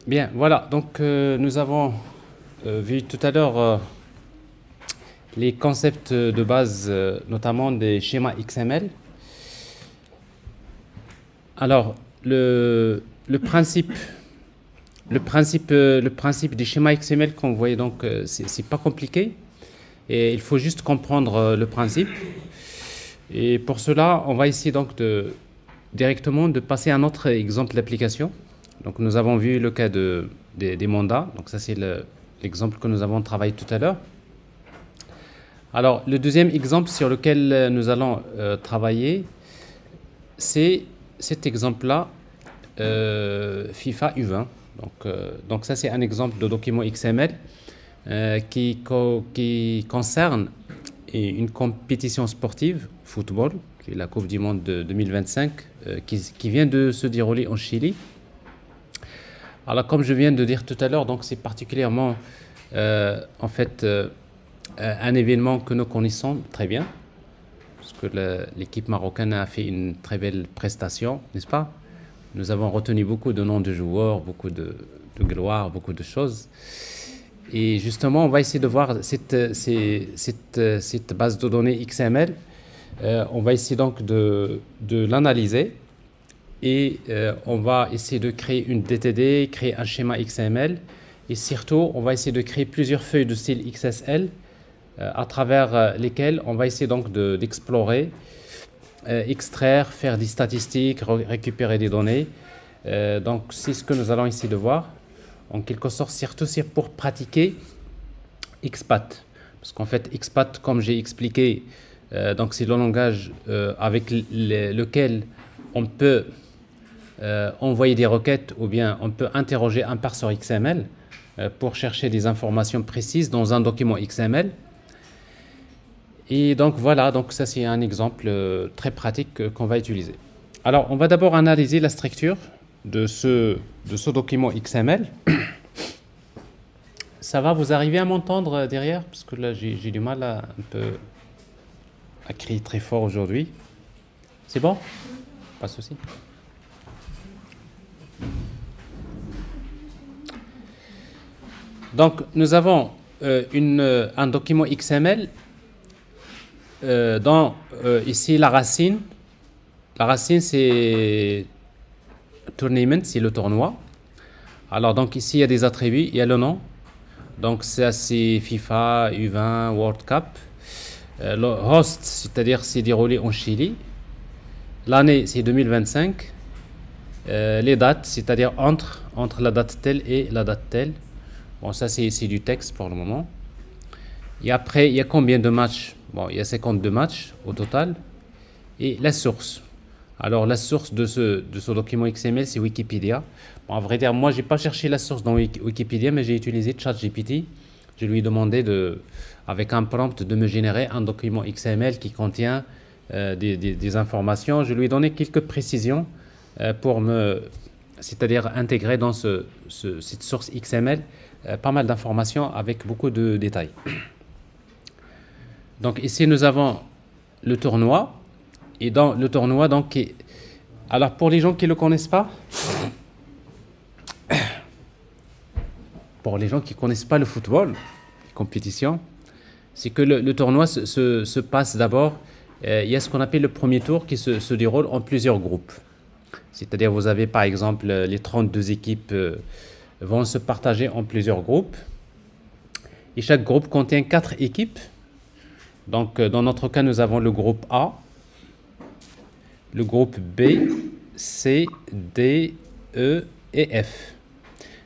Bien, voilà. Donc, nous avons vu tout à l'heure les concepts de base, notamment des schémas XML. Alors, le principe des schémas XML qu'on voyait, donc, c'est pas compliqué. Et il faut juste comprendre le principe. Et pour cela, on va essayer donc directement de passer à un autre exemple d'application. Donc, nous avons vu le cas des mandats. Donc, ça, c'est l'exemple que nous avons travaillé tout à l'heure. Alors, le deuxième exemple sur lequel nous allons travailler, c'est cet exemple-là, FIFA U20. Donc ça, c'est un exemple de document XML qui concerne une compétition sportive, football, qui est la Coupe du Monde de 2025, qui vient de se dérouler en Chili. Alors, comme je viens de dire tout à l'heure, donc c'est particulièrement, en fait, un événement que nous connaissons très bien, parce que l'équipe marocaine a fait une très belle prestation, n'est-ce pas? Nous avons retenu beaucoup de noms de joueurs, beaucoup de gloire, beaucoup de choses. Et justement, on va essayer de voir cette base de données XML. On va essayer donc de l'analyser et on va essayer de créer une DTD, créer un schéma XML et surtout, on va essayer de créer plusieurs feuilles de style XSL à travers lesquelles on va essayer donc d'explorer, extraire, faire des statistiques, récupérer des données. Donc c'est ce que nous allons essayer de voir. En quelque sorte, surtout c'est pour pratiquer XPath. Parce qu'en fait, XPath, comme j'ai expliqué, donc c'est le langage avec lequel on peut envoyer des requêtes ou bien on peut interroger un parseur XML pour chercher des informations précises dans un document XML. Et donc voilà, donc ça c'est un exemple très pratique qu'on va utiliser. Alors on va d'abord analyser la structure de ce document XML. Ça va, vous arrivez à m'entendre derrière? Parce que là j'ai du mal un peu à crier très fort aujourd'hui. C'est bon? Pas de souci. Donc nous avons un document XML dans ici la racine. La racine c'est tournament, c'est le tournoi. Alors donc ici il y a des attributs, il y a le nom. Donc ça c'est FIFA U20 World Cup. Le host, c'est-à-dire c'est déroulé en Chili. L'année c'est 2025. Les dates, c'est-à-dire entre la date telle et la date telle. Bon, ça c'est du texte pour le moment. Et après, il y a combien de matchs? Bon, il y a 52 matchs au total. Et la source. Alors, la source de ce document XML, c'est Wikipédia. Bon, à vrai dire, moi, je n'ai pas cherché la source dans Wikipédia, mais j'ai utilisé ChatGPT. Je lui ai demandé, avec un prompt, de me générer un document XML qui contient des informations. Je lui ai donné quelques précisions c'est-à-dire intégrer dans cette source XML pas mal d'informations avec beaucoup de détails. Donc ici, nous avons le tournoi. Et dans le tournoi, donc, alors pour les gens qui ne le connaissent pas, pour les gens qui ne connaissent pas le football, compétition, c'est que le tournoi se passe d'abord, il y a ce qu'on appelle le premier tour qui se déroule en plusieurs groupes. C'est-à-dire vous avez par exemple les 32 équipes vont se partager en plusieurs groupes. Et chaque groupe contient 4 équipes. Donc dans notre cas, nous avons le groupe A, le groupe B, C, D, E et F.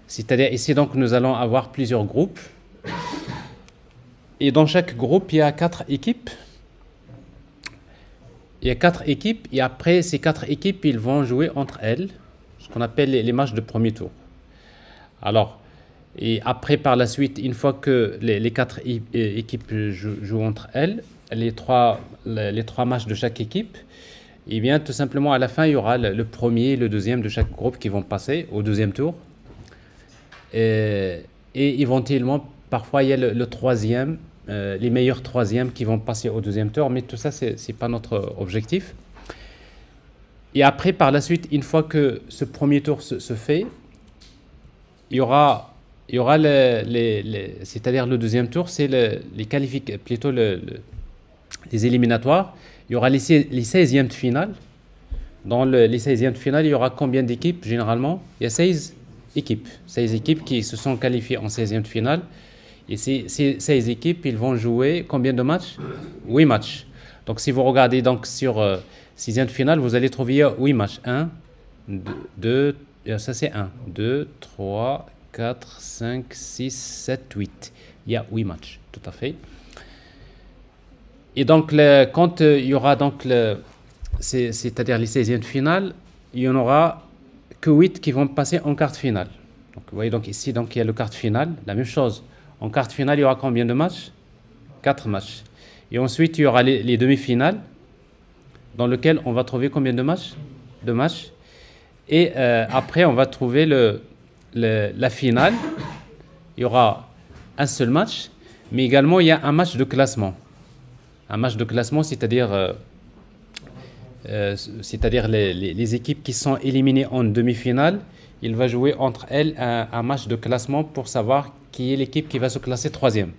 C'est-à-dire ici, donc, nous allons avoir plusieurs groupes. Et dans chaque groupe, il y a 4 équipes. Il y a 4 équipes et après ces 4 équipes, ils vont jouer entre elles, ce qu'on appelle les matchs de premier tour. Alors, et après par la suite, une fois que les 4 équipes jouent entre elles, les trois matchs de chaque équipe, et bien tout simplement à la fin, il y aura le premier et le deuxième de chaque groupe qui vont passer au deuxième tour. Et éventuellement, parfois il y a le troisième, les meilleurs troisièmes qui vont passer au deuxième tour, mais tout ça, c'est pas notre objectif. Et après, par la suite, une fois que ce premier tour se fait, il y aura c'est-à-dire le deuxième tour, c'est plutôt les éliminatoires. Il y aura les 16e de finale. Dans les 16e de finale, il y aura combien d'équipes généralement? Il y a 16 équipes. 16 équipes qui se sont qualifiées en 16e de finale. Et ces 16 équipes, ils vont jouer combien de matchs? 8 matchs. Donc si vous regardez donc sur 6e de finale, vous allez trouver 8 matchs. 1, 2, ça c'est 1, 2, 3, 4, 5, 6, 7, 8. Il y a 8 matchs, tout à fait. Et donc, quand il y aura donc c'est-à-dire les 16e de finale, il n'y en aura que 8 qui vont passer en quart de finale. Donc, vous voyez, donc ici, donc, il y a le quart de finale, la même chose. En quart de finale, il y aura combien de matchs? 4 matchs. Et ensuite, il y aura les demi-finales, dans lesquelles on va trouver combien de matchs? 2 matchs. Et après, on va trouver la finale. Il y aura un seul match, mais également, il y a un match de classement. Un match de classement, c'est-à-dire les équipes qui sont éliminées en demi-finale, il va jouer entre elles un match de classement pour savoir qui est l'équipe qui va se classer 3e.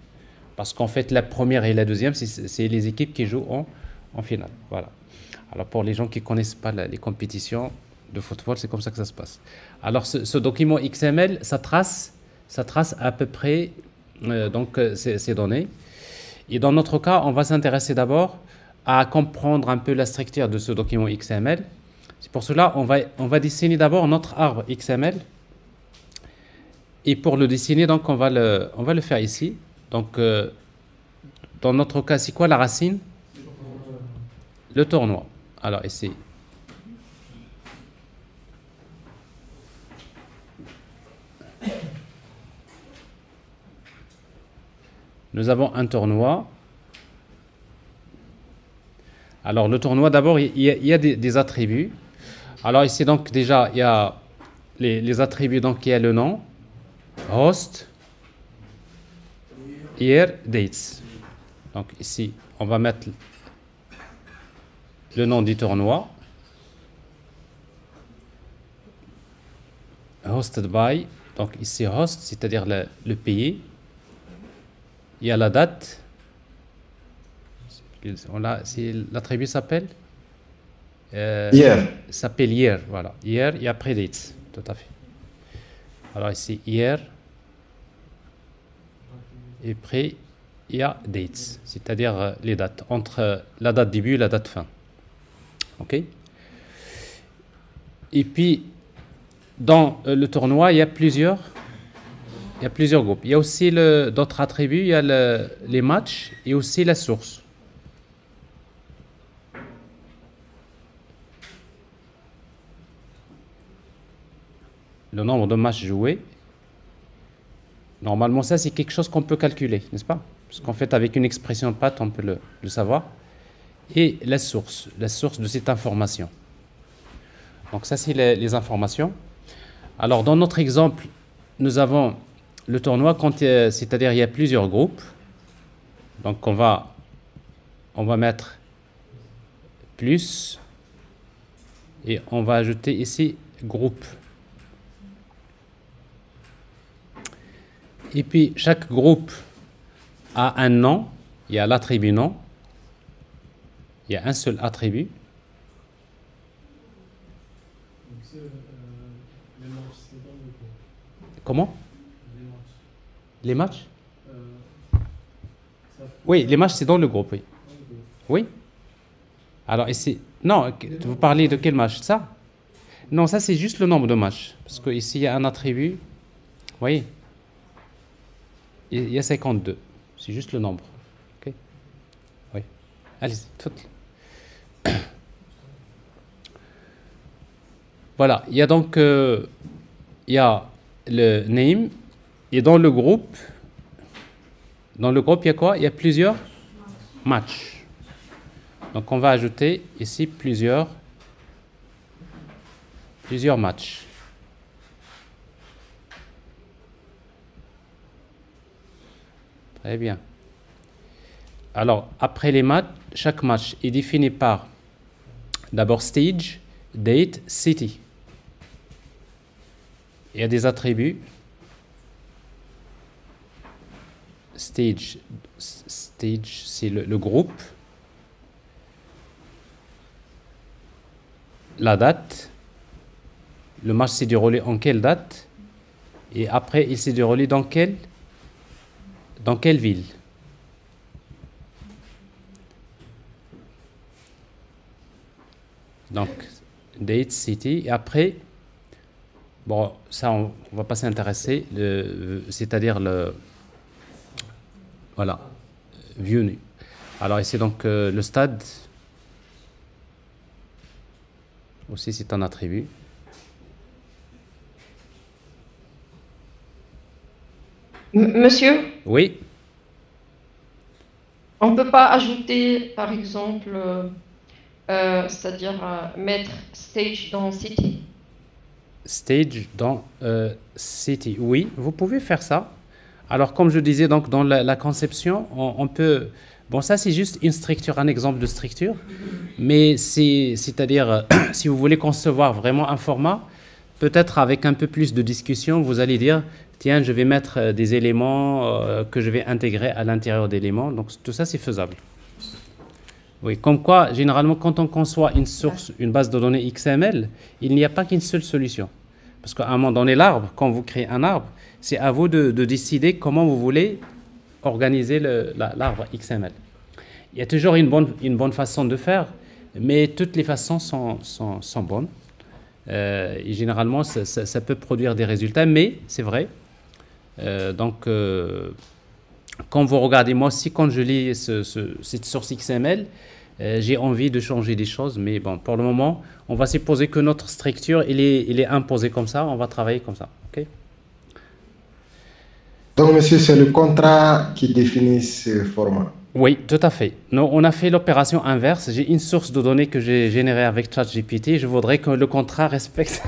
Parce qu'en fait, la première et la deuxième, c'est les équipes qui jouent en finale. Voilà. Alors pour les gens qui ne connaissent pas les compétitions de football, c'est comme ça que ça se passe. Alors ce document XML, ça trace à peu près ces données. Et dans notre cas, on va s'intéresser d'abord à comprendre un peu la structure de ce document XML. C'est pour cela on va dessiner d'abord notre arbre XML. Et pour le dessiner, donc on va le faire ici. Donc dans notre cas, c'est quoi la racine? Le tournoi. Alors ici. Nous avons un tournoi. Alors le tournoi, d'abord, il y a des attributs. Alors ici, donc déjà, il y a les attributs, donc il y a le nom, host, year, dates. Donc ici, on va mettre le nom du tournoi. Hosted by, donc ici host, c'est-à-dire le pays. Il y a la date. L'attribut s'appelle Hier. s'appelle year, voilà. Year et après dates, tout à fait. Alors ici, year. Et après, il y a dates, c'est-à-dire les dates, entre la date début et la date fin. OK? Et puis, dans le tournoi, il y a plusieurs groupes. Il y a aussi d'autres attributs, il y a les matchs et aussi la source. Le nombre de matchs joués. Normalement, ça, c'est quelque chose qu'on peut calculer, n'est-ce pas? Parce qu'en fait, avec une expression de patte, on peut le savoir. Et la source de cette information. Donc ça, c'est les informations. Alors, dans notre exemple, nous avons le tournoi, c'est-à-dire il y a plusieurs groupes. Donc, on va mettre plus et on va ajouter ici groupe. Et puis, chaque groupe a un nom. Il y a l'attribut nom. Il y a un seul attribut. Comment? Les matchs? Oui, les matchs, c'est dans le groupe, oui. Oui? Alors, ici... Non, vous parlez de quel match? Ça? Non, ça, c'est juste le nombre de matchs. Parce qu'ici, il y a un attribut. Vous voyez? Il y a 52. C'est juste le nombre. OK? Oui. Allez-y. Voilà. Il y a donc... il y a le name. Et dans le groupe, il y a quoi? Il y a plusieurs matchs. Donc, on va ajouter ici plusieurs matchs. Très bien. Alors, après les matchs, chaque match est défini par d'abord stage, date, city. Il y a des attributs. Stage, stage c'est le groupe, la date, le match s'est déroulé en quelle date, et après il s'est déroulé dans quelle ville. Donc, date, city, et après, bon, ça on va pas s'intéresser, c'est-à-dire voilà, venu. Alors ici donc le stade, aussi c'est un attribut. Monsieur, Oui, on ne peut pas ajouter, par exemple, c'est-à-dire mettre stage dans city. stage dans city. Oui, vous pouvez faire ça. Alors comme je disais donc dans la conception, on peut. Bon, ça c'est juste une structure, un exemple de structure, mais c'est-à-dire si vous voulez concevoir vraiment un format, peut-être avec un peu plus de discussion, vous allez dire, tiens, je vais mettre des éléments que je vais intégrer à l'intérieur d'éléments. Donc tout ça c'est faisable. Oui, comme quoi, généralement, quand on conçoit une source, une base de données XML, il n'y a pas qu'une seule solution. Parce qu'à un moment donné, l'arbre, quand vous créez un arbre, c'est à vous de décider comment vous voulez organiser l'arbre XML. Il y a toujours une bonne façon de faire, mais toutes les façons sont bonnes. Et généralement, ça peut produire des résultats, mais c'est vrai. Donc, quand vous regardez, moi aussi, quand je lis cette source XML, j'ai envie de changer des choses, mais bon, pour le moment, on va supposer que notre structure, il est imposé comme ça, on va travailler comme ça. Ok? Donc, monsieur, c'est le contrat qui définit ce format. Oui, tout à fait. Nous, on a fait l'opération inverse. J'ai une source de données que j'ai générée avec ChatGPT. Je voudrais que le contrat respecte.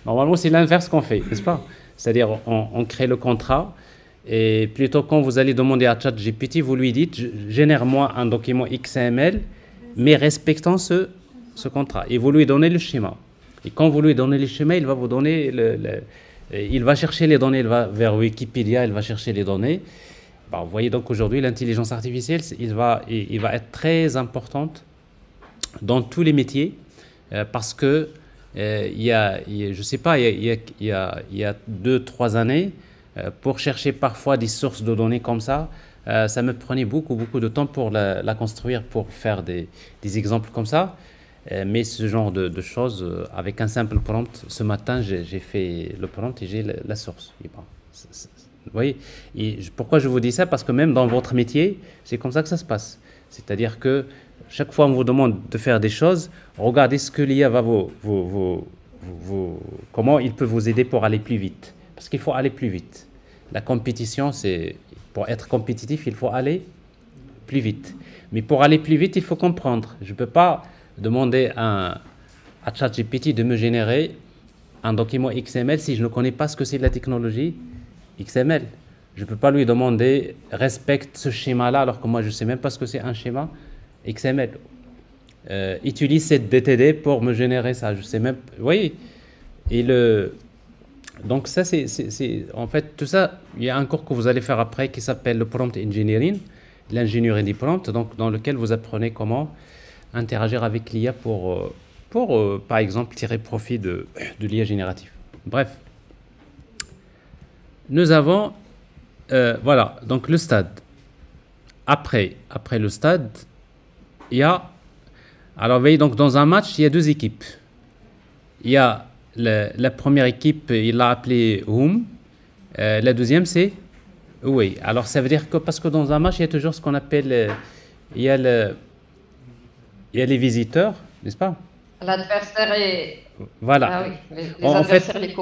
Normalement, c'est l'inverse qu'on fait, n'est-ce pas? C'est-à-dire, on crée le contrat. Et plutôt, quand vous allez demander à ChatGPT, vous lui dites, génère-moi un document XML, mais respectant ce contrat. Et vous lui donnez le schéma. Et quand vous lui donnez le schéma, il va vous donner il va chercher les données, il va vers Wikipédia, il va chercher les données. Bon, vous voyez donc aujourd'hui, l'intelligence artificielle, il va être très importante dans tous les métiers parce que je sais pas, il y a 2-3 années, pour chercher parfois des sources de données comme ça me prenait beaucoup de temps pour la construire, pour faire des exemples comme ça. Mais ce genre de choses, avec un simple prompt, ce matin, j'ai fait le prompt et j'ai la source. Et bon, vous voyez, pourquoi je vous dis ça? Parce que même dans votre métier, c'est comme ça que ça se passe. C'est-à-dire que chaque fois qu'on vous demande de faire des choses, regardez ce que l'IA va comment il peut vous aider pour aller plus vite. Parce qu'il faut aller plus vite. La compétition, pour être compétitif, il faut aller plus vite. Mais pour aller plus vite, il faut comprendre. Je ne peux pas demander à ChatGPT de me générer un document XML si je ne connais pas ce que c'est de la technologie XML. Je ne peux pas lui demander respecte ce schéma-là alors que moi je ne sais même pas ce que c'est un schéma XML. Utilise cette DTD pour me générer ça. Je sais même. Vous voyez. Donc ça, c'est en fait tout ça. Il y a un cours que vous allez faire après qui s'appelle le prompt engineering, l'ingénierie des prompts, donc dans lequel vous apprenez comment interagir avec l'IA pour par exemple tirer profit de l'IA générative. Bref, nous avons voilà donc le stade. Après le stade, il y a, alors vous voyez, donc dans un match il y a deux équipes. Il y a la première équipe, il l'a appelée Home. La deuxième, c'est Away. Alors, ça veut dire que, parce que dans un match, il y a toujours ce qu'on appelle, il y a les visiteurs, n'est-ce pas? L'adversaire est... Voilà. Ah oui, les En adversaires, fait,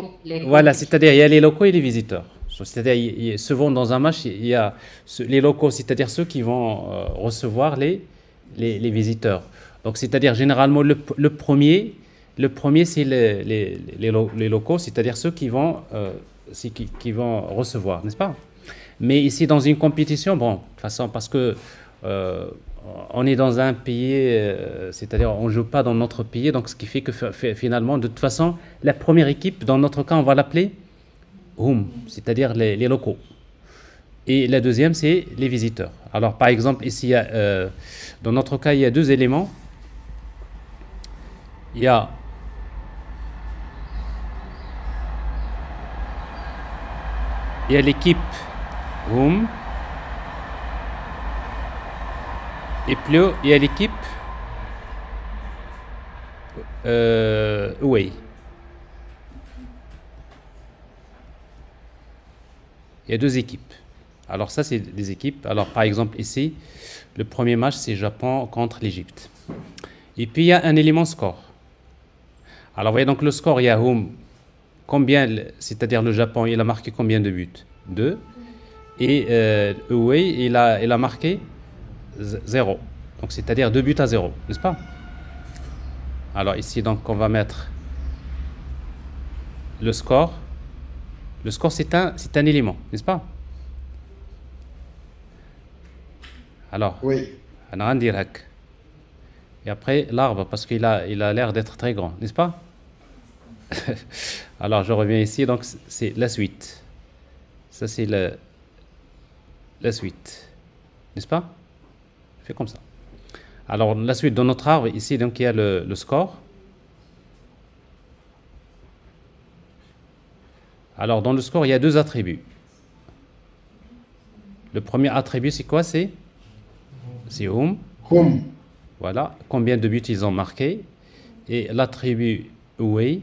voilà, c'est-à-dire il y a les locaux et les visiteurs. C'est-à-dire, souvent dans un match, il y a les locaux, c'est-à-dire ceux qui vont recevoir les visiteurs. Donc, c'est-à-dire, généralement, le premier, c'est les locaux, c'est-à-dire ceux qui vont recevoir, n'est-ce pas? Mais ici, dans une compétition, bon, de toute façon, parce que on est dans un pays, c'est-à-dire on ne joue pas dans notre pays, donc ce qui fait que finalement, de toute façon, la première équipe, dans notre cas, on va l'appeler home, c'est-à-dire les locaux. Et la deuxième, c'est les visiteurs. Alors, par exemple, ici, dans notre cas, il y a deux éléments. Il y a l'équipe home et puis il y a l'équipe away. Il y a deux équipes. Alors ça, c'est des équipes. Alors par exemple ici, le premier match, c'est Japon contre l'Égypte. Et puis il y a un élément score. Alors vous voyez donc le score, il y a home. Combien, c'est-à-dire le Japon, il a marqué combien de buts? 2. Et away, il a marqué 0. Donc c'est-à-dire 2 buts à 0, n'est-ce pas? Alors ici, donc, on va mettre le score. Le score, c'est un élément, n'est-ce pas? Alors, Oui. on a un direct. Et après, l'arbre, parce qu'il a l'air d'être très grand, n'est-ce pas? Alors, je reviens ici, donc c'est la suite. Ça, c'est la suite, n'est-ce pas? Je fais comme ça. Alors, la suite de notre arbre, ici, donc, il y a le score. Alors, dans le score, il y a deux attributs. Le premier attribut, c'est quoi? C'est home. Home. Voilà, combien de buts ils ont marqué. Et l'attribut away,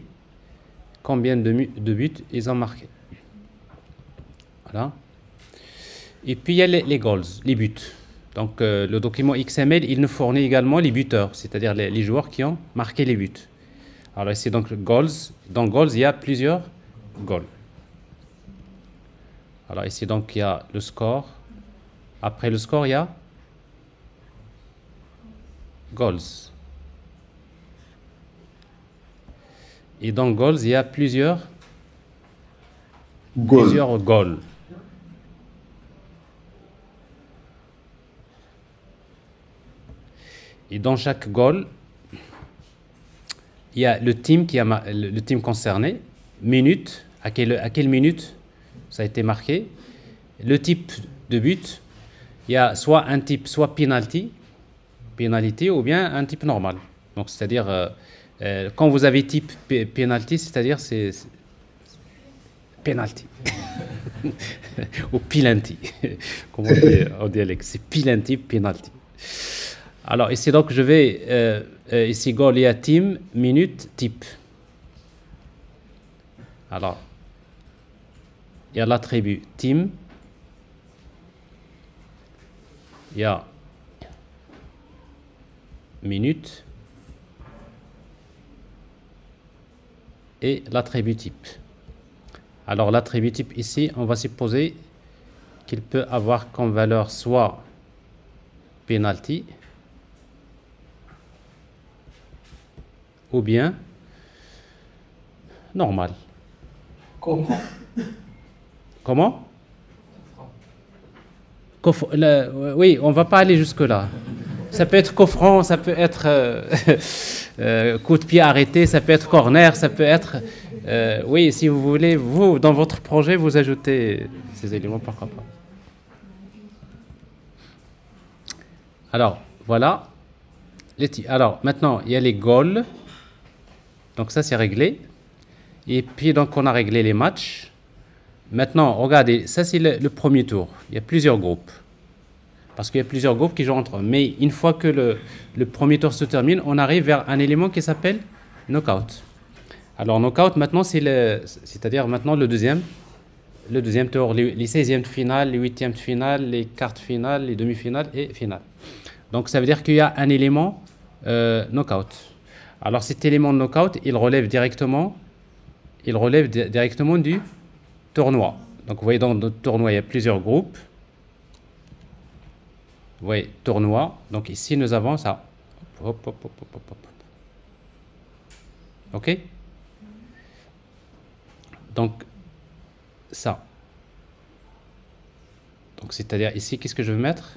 combien de buts ils ont marqué. Voilà. Et puis il y a les goals, les buts. Donc le document XML, il nous fournit également les buteurs, c'est-à-dire les joueurs qui ont marqué les buts. Alors ici donc goals. Dans goals, il y a plusieurs goals. Alors ici donc il y a le score. Après le score, il y a goals. Et dans goals, il y a plusieurs goals. Et dans chaque goal, il y a le team le team concerné, minute, à quelle minute ça a été marqué, le type de but. Il y a soit un type, soit penalty, ou bien un type normal. Donc c'est-à-dire quand vous avez type penalty, c'est-à-dire c'est penalty ou pilanty, comme on dit en dialecte, c'est pilanty, penalty. Alors ici donc je vais ici goal, il y a team, minute, type. Alors il y a l'attribut team, il y a minute et l'attribut type. Alors l'attribut type ici, on va supposer qu'il peut avoir comme valeur soit penalty ou bien normal. Comment? Oui, on va pas aller jusque là. Ça peut être coffrant, ça peut être coup de pied arrêté, ça peut être corner, ça peut être... oui, si vous voulez, vous, dans votre projet, vous ajoutez ces éléments, pourquoi pas. Alors, voilà. Alors, maintenant, il y a les goals. Donc ça, c'est réglé. Et puis, donc, on a réglé les matchs. Maintenant, regardez, ça, c'est le premier tour. Il y a plusieurs groupes. Parce qu'il y a plusieurs groupes qui jouent entre eux. Mais une fois que le premier tour se termine, on arrive vers un élément qui s'appelle knockout. Alors, knockout, maintenant, c'est-à-dire maintenant le deuxième tour, les 16e de finale, les 8e de finale, les quarts de finale, les demi-finales et finale. Donc, ça veut dire qu'il y a un élément knockout. Alors, cet élément knockout, il relève directement du tournoi. Donc, vous voyez, dans notre tournoi, il y a plusieurs groupes. Vous voyez, tournoi. Donc, ici, nous avons ça. Hop, hop, hop, hop, hop, hop. OK? Donc, ça. Donc, c'est-à-dire ici, qu'est-ce que je veux mettre?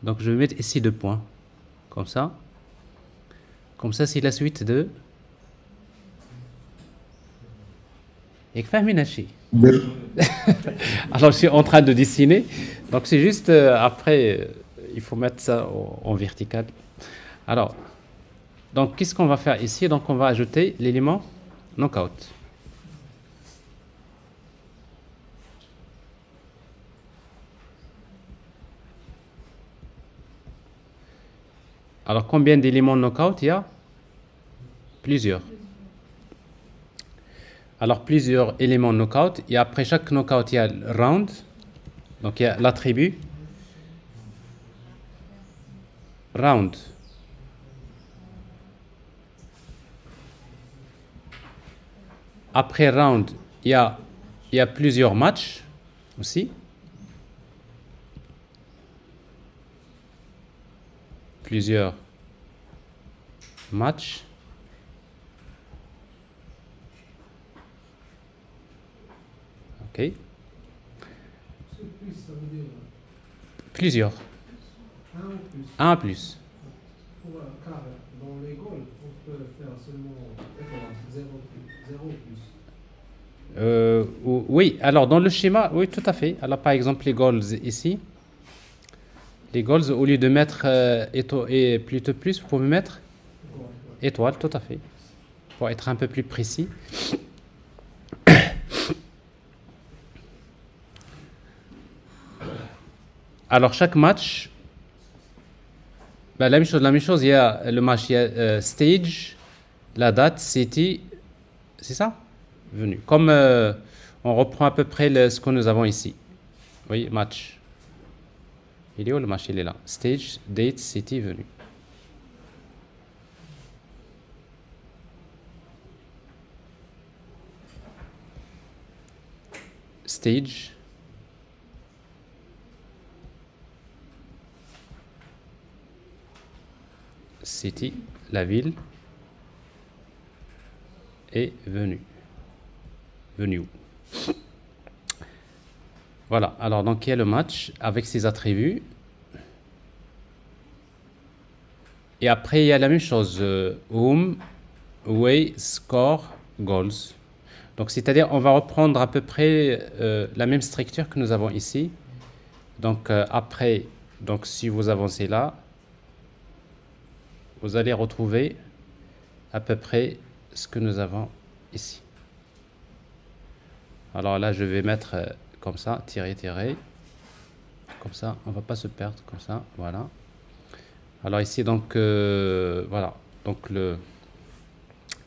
Donc, je vais mettre ici 2 points. Comme ça. Comme ça, c'est la suite de... Et que Bir. alors, je suis en train de dessiner. Donc, c'est juste après, il faut mettre ça en vertical. Alors, donc, qu'est-ce qu'on va faire ici? Donc, on va ajouter l'élément knockout. Alors, combien d'éléments knockout il y a? Plusieurs. Alors, plusieurs éléments knockout. Et après chaque knockout, il y a le round. Donc, il y a l'attribut round. Après round, il y a plusieurs matchs aussi. Plusieurs matchs. Ok. Plusieurs. Un en plus. Car dans les goals, on peut faire seulement 0 plus. Oui, alors dans le schéma, oui, tout à fait. Alors par exemple, les goals ici. Les goals, au lieu de mettre et plutôt plus, vous pouvez mettre étoile, tout à fait. Pour être un peu plus précis. Alors chaque match, ben, la même chose, il y a le match, il y a stage, la date, city, c'est ça? Venu. Comme on reprend à peu près ce que nous avons ici. Oui, match. Il est où le match? Il est là. Stage, date, city, venu. Stage. City, la ville, est venue. Venue où? Voilà, alors donc il y a le match avec ses attributs. Et après il y a la même chose, home, away, score, goals. Donc c'est-à-dire on va reprendre à peu près la même structure que nous avons ici. Donc après, donc si vous avancez là, vous allez retrouver à peu près ce que nous avons ici. Alors là, je vais mettre comme ça, tirer, comme ça, on ne va pas se perdre, comme ça, voilà. Alors ici, donc, voilà, donc le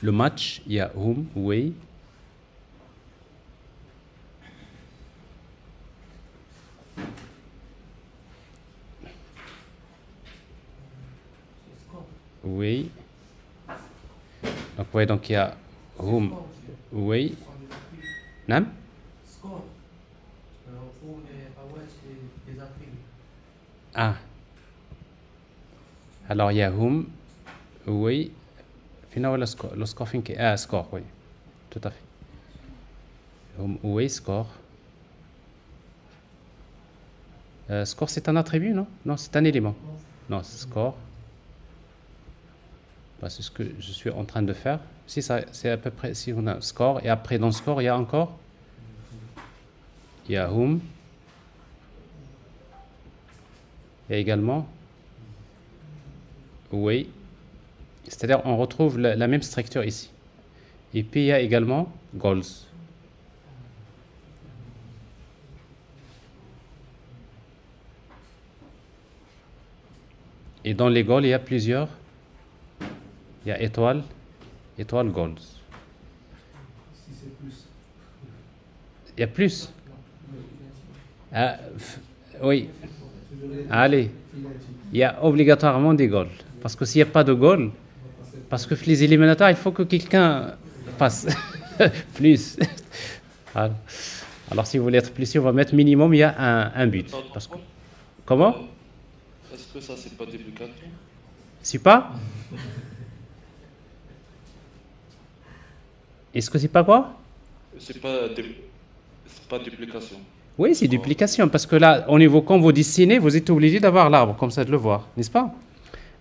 match, il y a home, away. Oui. Donc, vous voyez, donc il y a home, away. Nam? Score. Pour les attributs. Ah. Alors, il y a home, away. Finalement, le score, score, oui. Tout à fait. Home, away, score. Score, c'est un attribut, non? Non, c'est un élément. Non, c'est score. Bah, c'est ce que je suis en train de faire. Si ça, c'est à peu près, si on a score, et après dans score, il y a encore, il y a whom, il y a également away, c'est-à-dire on retrouve la même structure ici. Et puis il y a également goals. Et dans les goals, il y a plusieurs. Il y a étoile, goals. Si c'est plus. Il y a plus. Oui. Allez. Il y a obligatoirement des goals. Parce que s'il n'y a pas de goals, parce que les éliminatoires, il faut que quelqu'un passe. Plus. Alors si vous voulez être plus sûr, on va mettre minimum, il y a un but. Parce que, comment? Est-ce que ça, c'est pas duplicatif? C'est pas? Est-ce que c'est pas quoi? C'est pas duplication. Oui, c'est duplication, parce que là, au niveau, quand vous dessinez, vous êtes obligé d'avoir l'arbre, comme ça, de le voir, n'est-ce pas?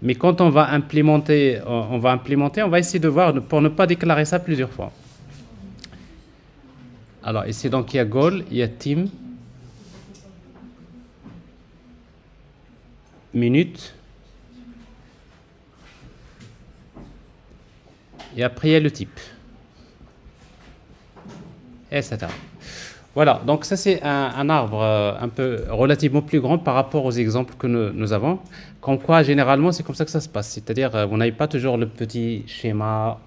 Mais quand on va implémenter, on va essayer de voir pour ne pas déclarer ça plusieurs fois. Alors ici donc il y a goal, il y a team, minute, et après il y a le type, etc. Voilà, donc ça c'est un arbre un peu relativement plus grand par rapport aux exemples que nous avons. Comme quoi, généralement, c'est comme ça que ça se passe. C'est-à-dire, vous n'avez pas toujours le petit schéma,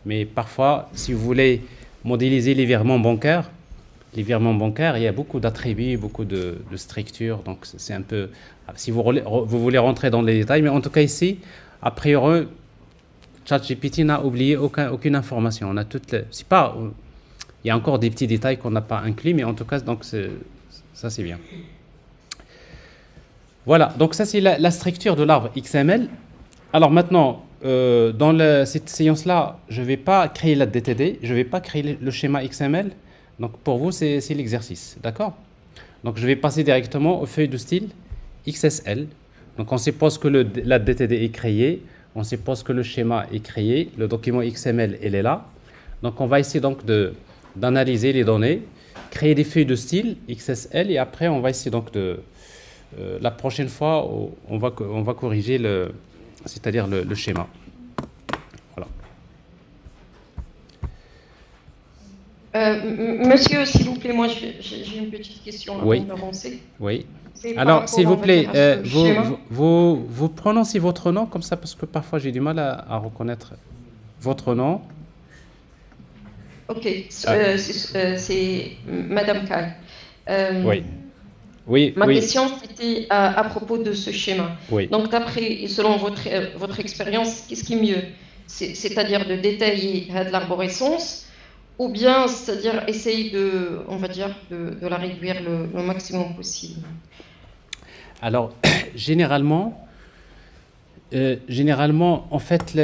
mais parfois, si vous voulez modéliser les virements bancaires, il y a beaucoup d'attributs, beaucoup de structures. Donc c'est un peu, si vous voulez rentrer dans les détails, mais en tout cas ici, a priori, ChatGPT n'a oublié aucune information. On a c'est pas... Il y a encore des petits détails qu'on n'a pas inclus, mais en tout cas, donc ça c'est bien. Voilà, donc ça c'est la structure de l'arbre XML. Alors maintenant, dans cette séance-là, je ne vais pas créer la DTD, je ne vais pas créer le schéma XML. Donc pour vous, c'est l'exercice, d'accord? Donc je vais passer directement aux feuilles de style XSL. Donc on suppose que la DTD est créée, on suppose que le schéma est créé, le document XML, il est là. Donc on va essayer donc d'analyser les données, créer des feuilles de style XSL et après on va essayer donc la prochaine fois on va corriger c'est-à-dire le schéma. Voilà. Monsieur, s'il vous plaît, moi j'ai une petite question avant d'avancer. Oui. Alors s'il vous plaît, vous prononcez votre nom comme ça parce que parfois j'ai du mal à reconnaître votre nom. Ok, c'est Madame Kai. Oui. Ma question c'était à propos de ce schéma. Oui. Donc selon votre expérience, qu'est-ce qui est mieux? C'est-à-dire de détailler de l'arborescence ou bien c'est-à-dire essayer on va dire, de la réduire le maximum possible? Alors, généralement, en fait,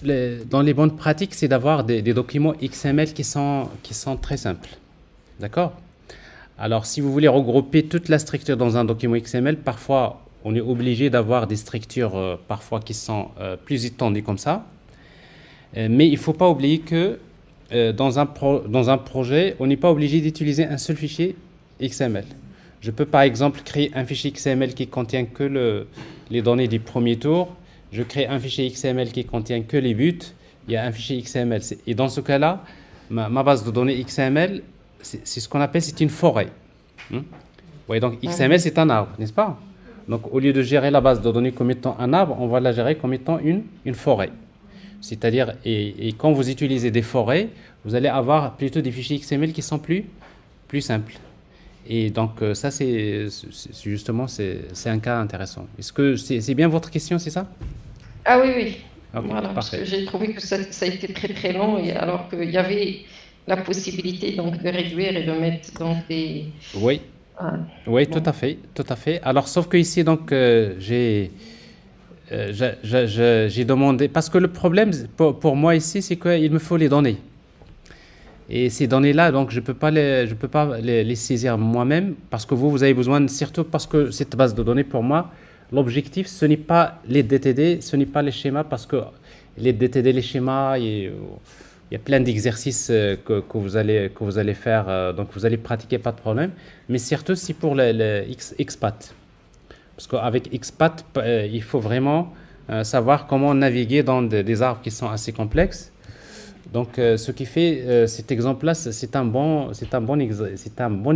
dans les bonnes pratiques, c'est d'avoir des documents XML qui sont très simples. D'accord? Alors, si vous voulez regrouper toute la structure dans un document XML, parfois, on est obligé d'avoir des structures parfois qui sont plus étendues comme ça. Mais il ne faut pas oublier que dans un projet, on n'est pas obligé d'utiliser un seul fichier XML. Je peux par exemple créer un fichier XML qui contient que les données du premier tour. Je crée un fichier XML qui contient que les buts. Il y a un fichier XML. Et dans ce cas-là, ma base de données XML, c'est ce qu'on appelle, c'est une forêt. Oui, donc XML, c'est un arbre, n'est-ce pas? Donc au lieu de gérer la base de données comme étant un arbre, on va la gérer comme étant une forêt. C'est-à-dire, et quand vous utilisez des forêts, vous allez avoir plutôt des fichiers XML qui sont plus simples. Et donc ça, c'est justement, c'est un cas intéressant. Est-ce que c'est bien votre question, c'est ça? Ah oui. Okay, voilà, parce que j'ai trouvé que ça a été très très long, et alors qu'il y avait la possibilité donc de réduire et de mettre donc des... Oui, oui, bon. Tout à fait. Alors, sauf que ici, donc, j'ai demandé... Parce que le problème, pour moi ici, c'est qu'il me faut les données. Et ces données-là, donc, je peux pas les saisir moi-même, parce que vous avez besoin, surtout parce que cette base de données, pour moi, l'objectif, ce n'est pas les DTD, ce n'est pas les schémas, parce que les DTD, les schémas, il y a plein d'exercices que vous allez faire, donc vous allez pratiquer, pas de problème. Mais surtout, c'est pour le XPath. Parce qu'avec XPath, il faut vraiment savoir comment naviguer dans des arbres qui sont assez complexes. Donc, ce qui fait cet exemple-là, c'est un bon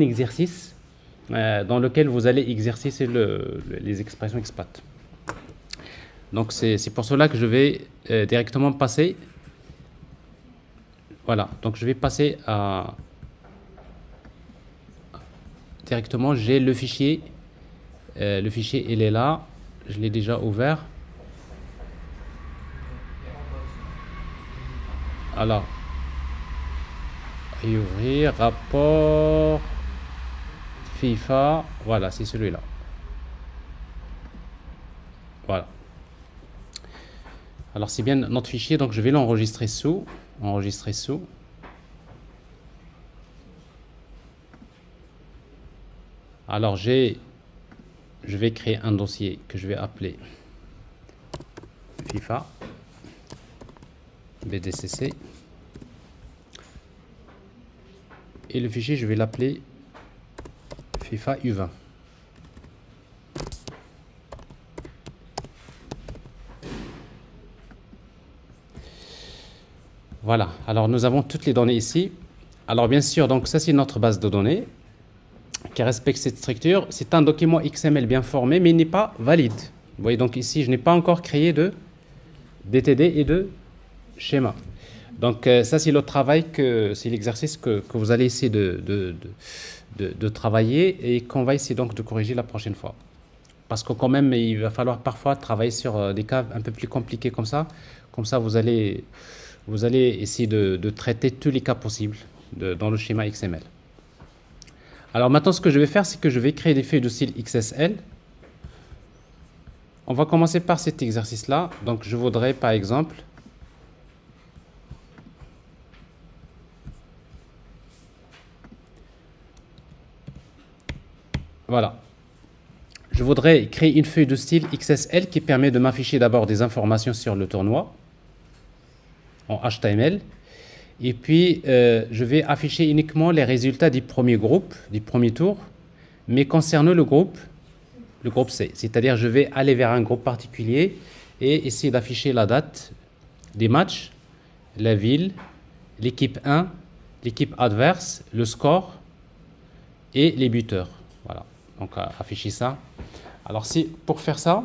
exercice dans lequel vous allez exercer les expressions XPath. Donc, c'est pour cela que je vais directement passer. Voilà, donc je vais passer à... Directement, j'ai le fichier. Le fichier, il est là. Je l'ai déjà ouvert. Alors, réouvrir, rapport, FIFA, voilà, c'est celui-là. Voilà. Alors, c'est bien notre fichier, donc je vais l'enregistrer sous. Enregistrer sous. Alors, je vais créer un dossier que je vais appeler FIFA. BDCC et le fichier, je vais l'appeler FIFA U20. Voilà, alors nous avons toutes les données ici. Alors bien sûr, donc ça c'est notre base de données qui respecte cette structure. C'est un document XML bien formé, mais il n'est pas valide. Vous voyez, donc ici, je n'ai pas encore créé de DTD et de schéma. Donc ça c'est le travail, c'est l'exercice que vous allez essayer de travailler et qu'on va essayer donc de corriger la prochaine fois. Parce que quand même, il va falloir parfois travailler sur des cas un peu plus compliqués comme ça. Comme ça, vous allez essayer de traiter tous les cas possibles dans le schéma XML. Alors maintenant, ce que je vais faire, c'est que je vais créer des feuilles de style XSL. On va commencer par cet exercice-là. Donc, je voudrais, par exemple, voilà. Je voudrais créer une feuille de style XSL qui permet de m'afficher d'abord des informations sur le tournoi en HTML. Et puis, je vais afficher uniquement les résultats du premier groupe, du premier tour, mais concernant le groupe C. C'est-à-dire, je vais aller vers un groupe particulier et essayer d'afficher la date des matchs, la ville, l'équipe 1, l'équipe adverse, le score et les buteurs. Voilà, donc afficher ça. Alors, pour faire ça,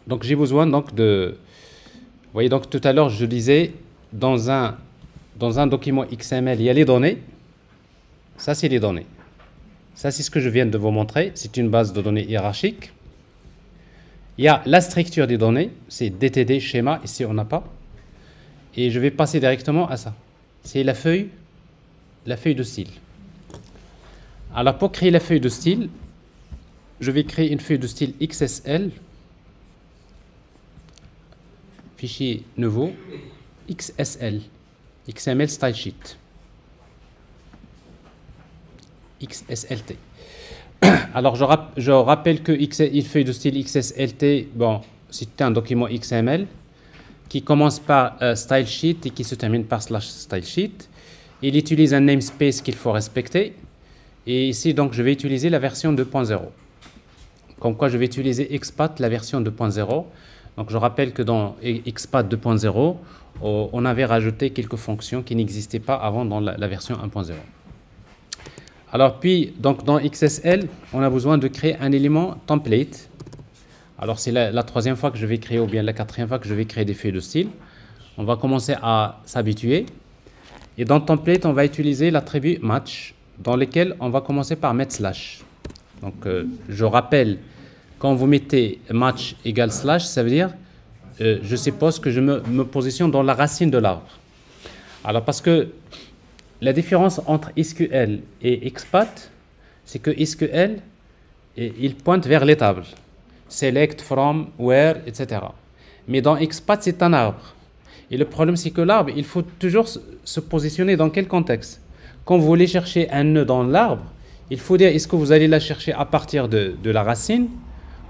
donc j'ai besoin donc de... Vous voyez, donc tout à l'heure, je disais, dans un document XML, il y a les données. Ça, c'est les données. Ça, c'est ce que je viens de vous montrer. C'est une base de données hiérarchique. Il y a la structure des données. C'est DTD, schéma. Ici, on n'a pas. Et je vais passer directement à ça. C'est la feuille de style. Alors, pour créer la feuille de style, je vais créer une feuille de style XSL. Fichier nouveau, XSL, XML Style Sheet, XSLT. Alors, je rappelle que une feuille de style XSLT, bon, c'est un document XML qui commence par Style Sheet et qui se termine par /Style Sheet. Il utilise un namespace qu'il faut respecter. Et ici, donc, je vais utiliser la version 2.0. Comme quoi, je vais utiliser XPath, la version 2.0. Donc, je rappelle que dans XPath 2.0, on avait rajouté quelques fonctions qui n'existaient pas avant dans la version 1.0. Alors, puis, donc, dans XSL, on a besoin de créer un élément template. Alors, c'est la troisième fois que je vais créer, ou bien la quatrième fois que je vais créer des feuilles de style. On va commencer à s'habituer. Et dans template, on va utiliser l'attribut match, dans lequel on va commencer par mettre slash. Donc, je rappelle, quand vous mettez match égale slash, ça veut dire, je suppose que je me positionne dans la racine de l'arbre. Alors, parce que la différence entre SQL et XPath, c'est que SQL, il pointe vers les tables. Select, from, where, etc. Mais dans XPath, c'est un arbre. Et le problème, c'est que l'arbre, il faut toujours se positionner dans quel contexte? Quand vous voulez chercher un nœud dans l'arbre, il faut dire, est-ce que vous allez la chercher à partir de la racine?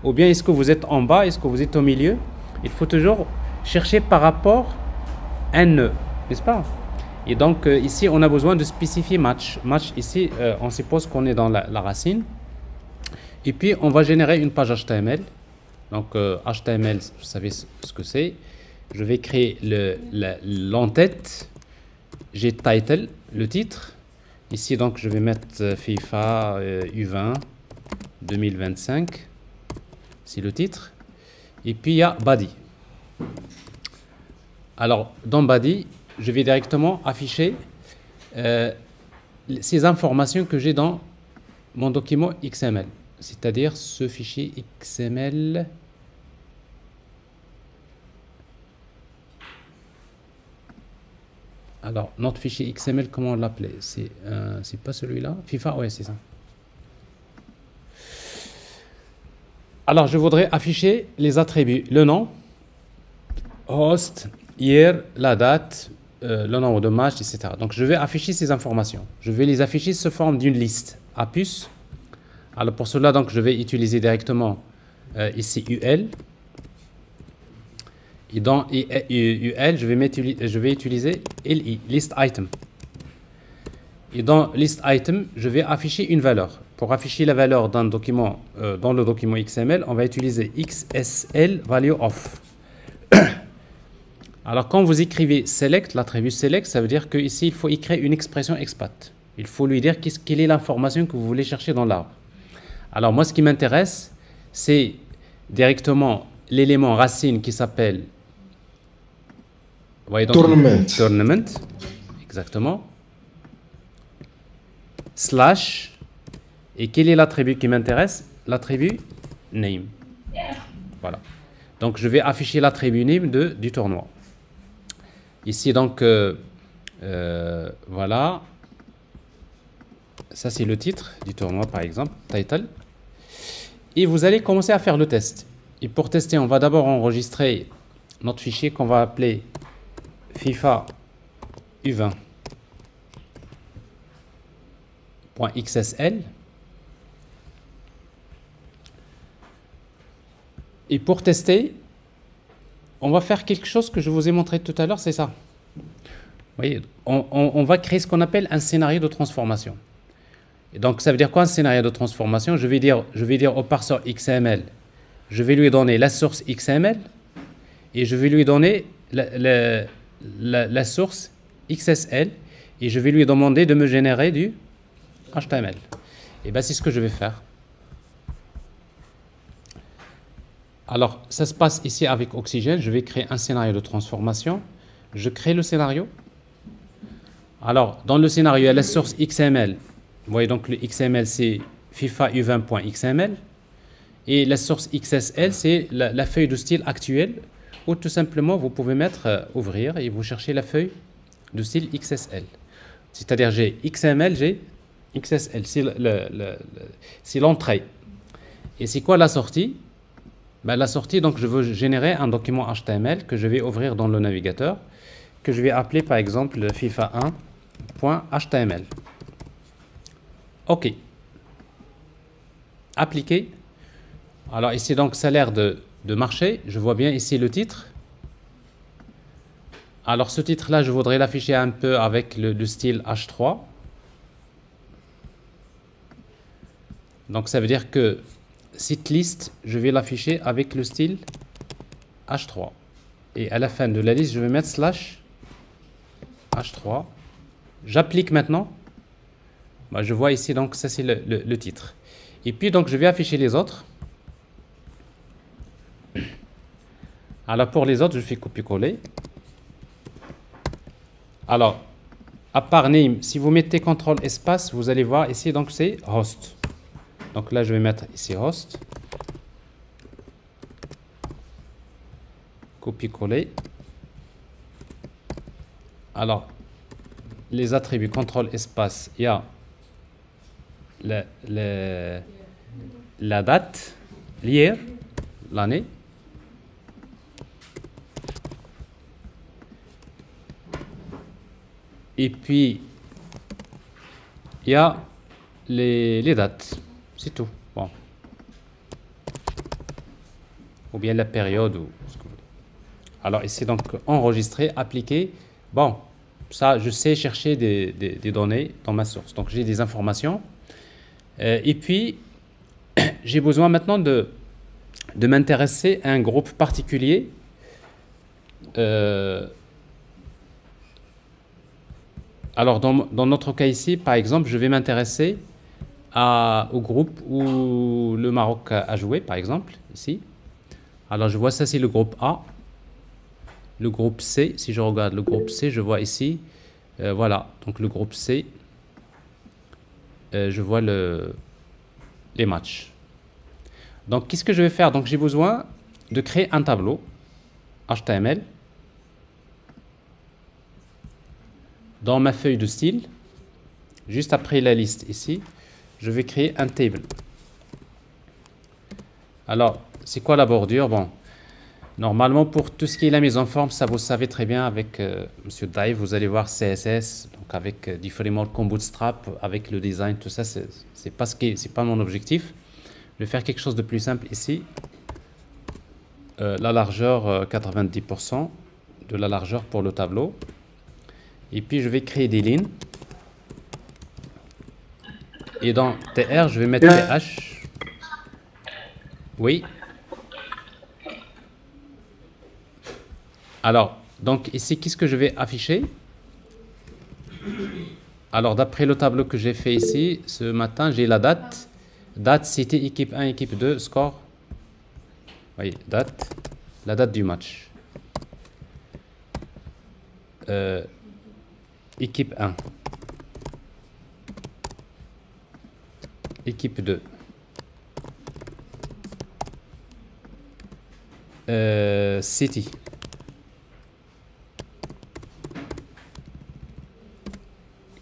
Ou bien est-ce que vous êtes en bas? Est-ce que vous êtes au milieu? Il faut toujours chercher par rapport à un nœud, n'est-ce pas? Et donc, ici, on a besoin de spécifier match. Match, ici, on suppose qu'on est dans la racine. Et puis, on va générer une page HTML. Donc, HTML, vous savez ce que c'est. Je vais créer l'entête. J'ai title, le titre. Ici, donc, je vais mettre FIFA U20 2025. C'est le titre. Et puis, il y a body. Alors, dans body, je vais directement afficher ces informations que j'ai dans mon document XML. C'est-à-dire ce fichier XML. Alors, notre fichier XML, comment on l'appelait? C'est pas celui-là? FIFA, ouais, c'est ça. Alors, je voudrais afficher les attributs. Le nom, host, year, la date, le nombre de matchs, etc. Donc, je vais afficher ces informations. Je vais les afficher sous forme d'une liste à puce. Alors, pour cela, donc, je vais utiliser directement ici UL. Et dans UL, je vais utiliser LI, list item. Et dans list item, je vais afficher une valeur. Pour afficher la valeur d'un document, dans le document XML, on va utiliser XSL value of. Alors, quand vous écrivez select, l'attribut select, ça veut dire qu'ici, il faut écrire une expression expat. Il faut lui dire quelle est l'information que vous voulez chercher dans l'arbre. Alors, moi, ce qui m'intéresse, c'est directement l'élément racine qui s'appelle tournament. Exactement. Slash. Et quel est l'attribut qui m'intéresse? L'attribut name. Voilà. Donc, je vais afficher l'attribut name du tournoi. Ici, donc, voilà. Ça, c'est le titre du tournoi, par exemple, title. Et vous allez commencer à faire le test. Et pour tester, on va d'abord enregistrer notre fichier qu'on va appeler FIFA U20.xsl. Et pour tester, on va faire quelque chose que je vous ai montré tout à l'heure, c'est ça. Vous voyez, on va créer ce qu'on appelle un scénario de transformation. Et donc, ça veut dire quoi un scénario de transformation? Je vais dire au parseur XML, je vais lui donner la source XML et je vais lui donner la source XSL et je vais lui demander de me générer du HTML. Et bien, c'est ce que je vais faire. Alors, ça se passe ici avec Oxygène. Je vais créer un scénario de transformation. Je crée le scénario. Alors, dans le scénario, il y a la source XML. Vous voyez donc le XML, c'est FIFA U20.xml. Et la source XSL, c'est la feuille de style actuelle, ou tout simplement, vous pouvez mettre ouvrir et vous cherchez la feuille de style XSL. C'est-à-dire, j'ai XML, j'ai XSL. C'est l'entrée. Et c'est quoi la sortie? Ben, la sortie, donc, je veux générer un document HTML que je vais ouvrir dans le navigateur, que je vais appeler, par exemple, FIFA1.html. OK. Appliquer. Alors ici, donc, ça a l'air de marcher. Je vois bien ici le titre. Alors ce titre-là, je voudrais l'afficher un peu avec le style H3. Donc ça veut dire que site list, je vais l'afficher avec le style H3. Et à la fin de la liste, je vais mettre slash H3. J'applique maintenant. Bah, je vois ici, donc ça c'est le titre. Et puis donc je vais afficher les autres. Alors pour les autres, je fais copier-coller. Alors, à part name, si vous mettez CTRL espace, vous allez voir ici, donc c'est host. Donc là, je vais mettre ici host. Copier-coller. Alors, les attributs CTRL espace, il y a la date, l'hier, l'année. Et puis, il y a les dates. C'est tout. Bon. Ou bien la période. Ou ce que vous voulez. Alors ici, donc, enregistrer, appliquer. Bon, ça, je sais chercher des données dans ma source. Donc, j'ai des informations. Et puis, j'ai besoin maintenant de m'intéresser à un groupe particulier. Alors, dans notre cas ici, par exemple, je vais m'intéresser au groupe où le Maroc a joué, par exemple, ici. Alors, je vois ça, c'est le groupe A. Le groupe C, si je regarde le groupe C, je vois ici, voilà, donc le groupe C, je vois les matchs. Donc, qu'est-ce que je vais faire? Donc, j'ai besoin de créer un tableau HTML. Dans ma feuille de style, juste après la liste ici, je vais créer un table. Alors, c'est quoi la bordure? Bon, normalement, pour tout ce qui est la mise en forme, ça vous savez très bien avec Monsieur Dive, vous allez voir CSS, donc avec du framework comme Bootstrap, avec le design, tout ça, c'est pas mon objectif. Je vais faire quelque chose de plus simple ici. La largeur, 90% de la largeur pour le tableau. Et puis, je vais créer des lignes. Et dans TR, je vais mettre TH. Oui. Alors, donc ici, qu'est-ce que je vais afficher? Alors, d'après le tableau que j'ai fait ici, ce matin, j'ai la date. Date, cité, équipe 1, équipe 2, score. Oui, date. La date du match. Équipe 1. Équipe 2. City.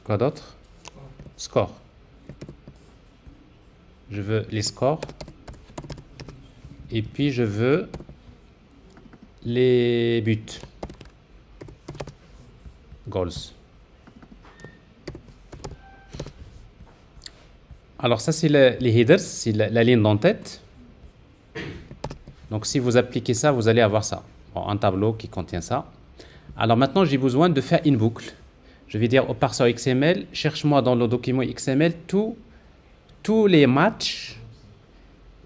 Quoi d'autre? Score. Je veux les scores. Et puis je veux les buts. Goals. Alors ça c'est les headers, c'est la ligne d'en-tête. Donc si vous appliquez ça, vous allez avoir ça. Bon, un tableau qui contient ça. Alors maintenant j'ai besoin de faire une boucle. Je vais dire au parseur XML, cherche-moi dans le document XML tous les matchs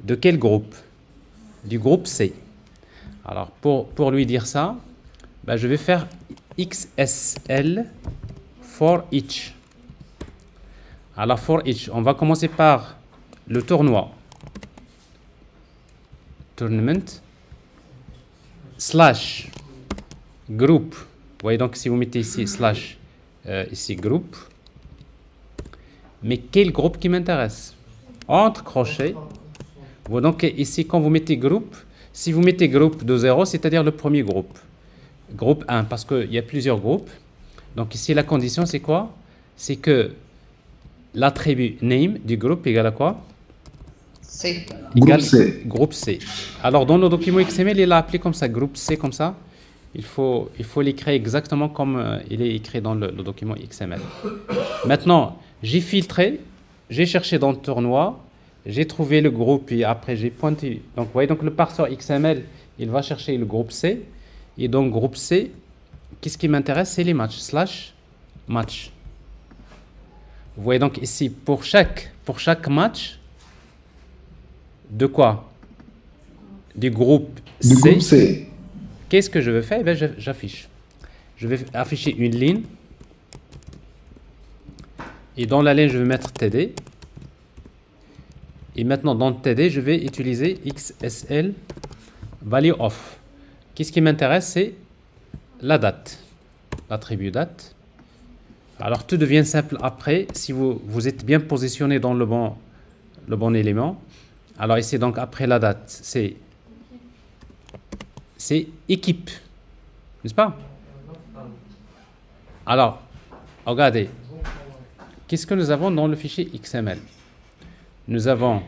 de quel groupe? Du groupe C. Alors pour lui dire ça, ben, je vais faire XSL for each. Alors for each, on va commencer par le tournoi. Tournament slash groupe. Vous voyez donc si vous mettez ici slash ici groupe. Mais quel groupe qui m'intéresse? Entre crochets. Bon, donc ici quand vous mettez groupe, si vous mettez groupe de 0, c'est-à-dire le premier groupe. Groupe 1 parce qu'il y a plusieurs groupes. Donc ici la condition c'est quoi? C'est que l'attribut name du groupe égale à quoi? C. Groupe C. Groupe C. Alors dans le document XML, il a appelé comme ça, groupe C comme ça. Il faut l'écrire exactement comme il est écrit dans le document XML. Maintenant, j'ai filtré, j'ai cherché dans le tournoi, j'ai trouvé le groupe et après j'ai pointé. Donc vous voyez, donc le parseur XML, il va chercher le groupe C. Et donc groupe C, qu'est-ce qui m'intéresse? C'est les matchs, slash match. Vous voyez donc ici, pour chaque match, de quoi? Du groupe C. Du groupe C. Qu'est-ce que je veux faire? Eh bien, j'affiche. Je vais afficher une ligne. Et dans la ligne, je vais mettre TD. Et maintenant, dans TD, je vais utiliser XSL value of. Qu'est-ce qui m'intéresse? C'est la date. L'attribut date. Alors, tout devient simple après si vous êtes bien positionné dans le bon élément. Alors ici, donc, après la date, c'est équipe. N'est-ce pas? Alors, regardez. Qu'est-ce que nous avons dans le fichier XML? Nous avons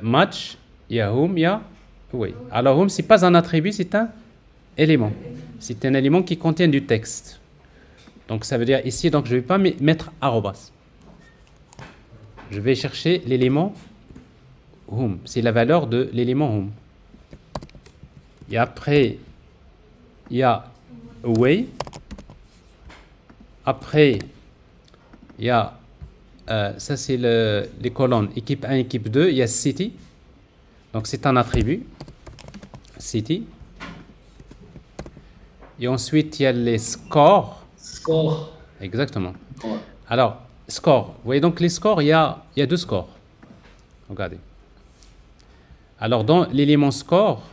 match, il y a home, il y a away. Alors, home, ce n'est pas un attribut, c'est un élément. C'est un élément qui contient du texte. Donc, ça veut dire ici, donc, je ne vais pas mettre arrobas. Je vais chercher l'élément home. C'est la valeur de l'élément home. Et après, il y a away. Après, il y a, ça c'est les colonnes équipe 1, équipe 2. Il y a city. Donc, c'est un attribut. City. Et ensuite, il y a les scores. Score. Exactement. Ouais. Alors, score. Vous voyez donc les scores, il y a deux scores. Regardez. Alors, dans l'élément score,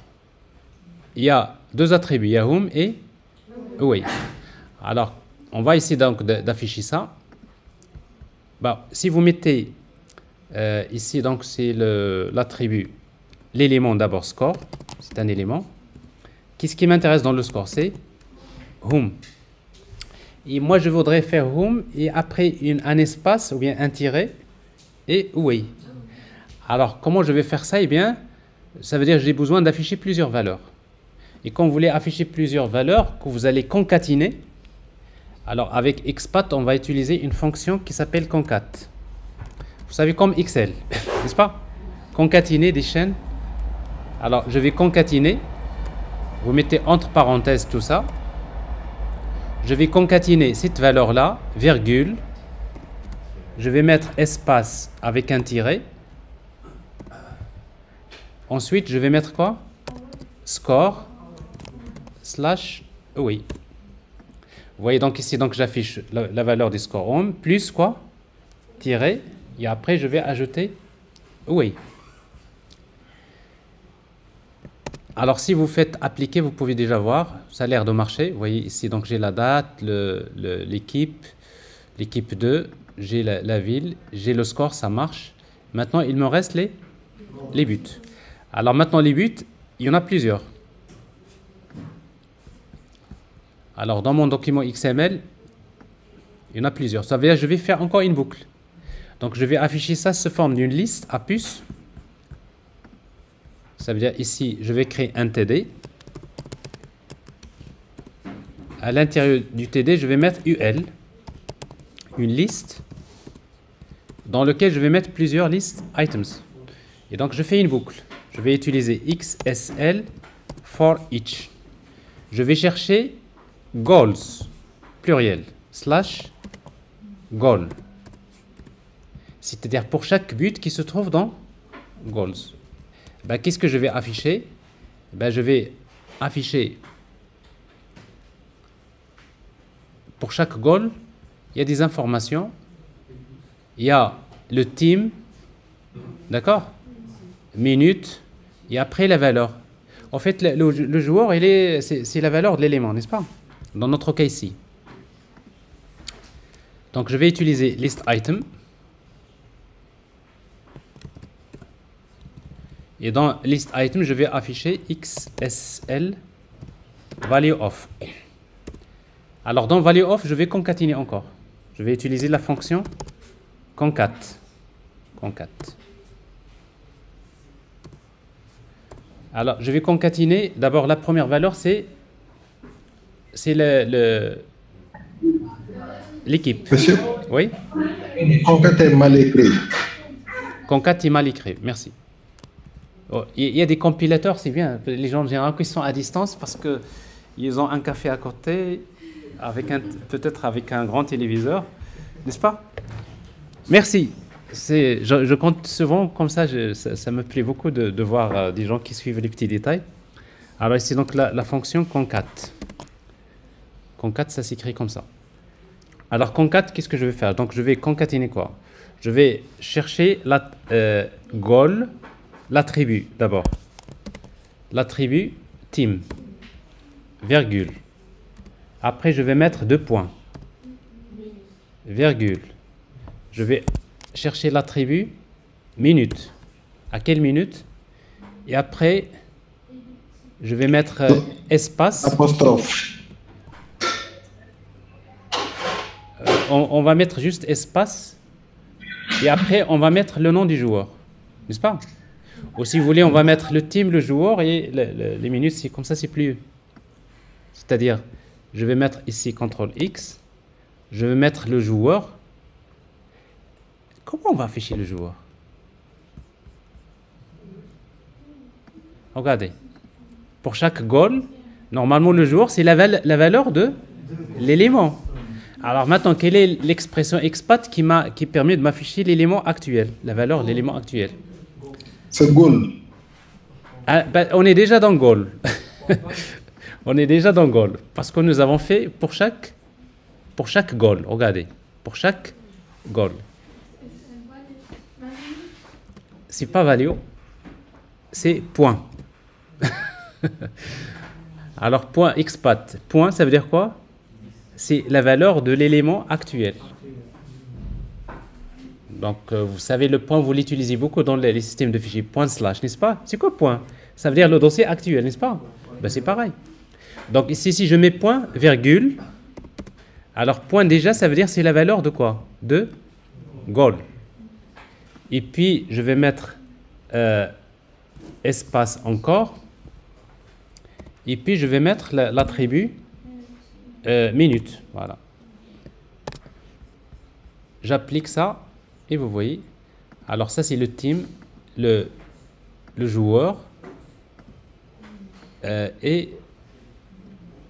il y a deux attributs, il y a home et away. Alors, on va essayer donc d'afficher ça. Bah, si vous mettez ici, donc c'est l'attribut, l'élément d'abord score, c'est un élément. Qu'est-ce qui m'intéresse dans le score? C'est home. Et moi, je voudrais faire home et après un espace ou bien un tiret et away. Alors, comment je vais faire ça? Eh bien, ça veut dire que j'ai besoin d'afficher plusieurs valeurs. Et quand vous voulez afficher plusieurs valeurs, que vous allez concaténer, alors avec XPath, on va utiliser une fonction qui s'appelle concat. Vous savez, comme Excel, n'est-ce pas? Concaténer des chaînes. Alors, je vais concaténer. Vous mettez entre parenthèses tout ça. Je vais concaténer cette valeur-là, virgule. je vais mettre espace avec un tiret. Ensuite, je vais mettre quoi? Score slash away. Vous voyez donc ici, donc j'affiche la valeur du score home plus quoi? Tiret. Et après, je vais ajouter away. Alors, si vous faites appliquer, vous pouvez déjà voir. Ça a l'air de marcher. Vous voyez ici, donc j'ai la date, l'équipe 2, j'ai la ville, j'ai le score, ça marche. Maintenant, il me reste les buts. Alors maintenant, les buts, il y en a plusieurs. Alors, dans mon document XML, il y en a plusieurs. Ça veut dire que je vais faire encore une boucle. Donc, je vais afficher ça sous forme d'une liste à puces. Ça veut dire ici, je vais créer un TD. À l'intérieur du TD, je vais mettre UL, une liste, dans laquelle je vais mettre plusieurs listes items. Et donc, je fais une boucle. Je vais utiliser XSL for each. Je vais chercher goals, pluriel, slash goal. C'est-à-dire pour chaque but qui se trouve dans goals. Ben, qu'est-ce que je vais afficher? Ben, je vais afficher pour chaque goal, il y a des informations. Il y a le team, d'accord? Minute, et après la valeur. En fait, le joueur, c'est la valeur de l'élément, n'est-ce pas? Dans notre cas ici. Donc, je vais utiliser list item. Et dans list item, je vais afficher XSL value of. Alors, dans value of, je vais concaténer encore. Je vais utiliser la fonction concat. Alors, je vais concaténer. D'abord, la première valeur, c'est l'équipe. Monsieur, Oui? concat est mal écrit. Concat est mal écrit. Merci. Oh, il y a des compilateurs, c'est bien. Les gens en général qui sont à distance parce qu'ils ont un café à côté, peut-être avec un grand téléviseur, n'est-ce pas? Merci. Je compte souvent comme ça, ça me plaît beaucoup de voir des gens qui suivent les petits détails. Alors ici donc la fonction concat. Concat, ça s'écrit comme ça. Alors concat, qu'est-ce que je vais faire? Donc je vais concaténer quoi? Je vais chercher la goal, l'attribut d'abord. L'attribut team, virgule. Après je vais mettre 2 points, virgule. Je vais chercher l'attribut minute. À quelle minute? Et après, je vais mettre espace. Apostrophe. On va mettre juste espace. Et après, on va mettre le nom du joueur. N'est-ce pas? Ou si vous voulez, on va mettre le team, le joueur, et les minutes, c'est comme ça, c'est plus. C'est-à-dire, je vais mettre ici CTRL X. Je vais mettre le joueur. Comment on va afficher le joueur? Regardez. Pour chaque goal, normalement, le joueur, c'est la valeur de l'élément. Alors maintenant, quelle est l'expression expat qui permet de m'afficher l'élément actuel, la valeur de l'élément actuel? C'est goal. Ah, ben, on est déjà dans goal. On est déjà dans goal. Parce que nous avons fait pour chaque goal. Regardez. Pour chaque goal. C'est pas value, c'est point. Alors, point expat. Point, ça veut dire quoi? C'est la valeur de l'élément actuel. Donc, vous savez, le point, vous l'utilisez beaucoup dans les systèmes de fichiers. Point slash, n'est-ce pas? C'est quoi point? Ça veut dire le dossier actuel, n'est-ce pas? Ben, c'est pareil. Donc, ici, si je mets point, virgule, alors point déjà, ça veut dire c'est la valeur de quoi? De goal. Et puis, je vais mettre espace encore. Et puis, je vais mettre l'attribut minute. Voilà. J'applique ça. Et vous voyez. Alors, ça, c'est le team, le joueur et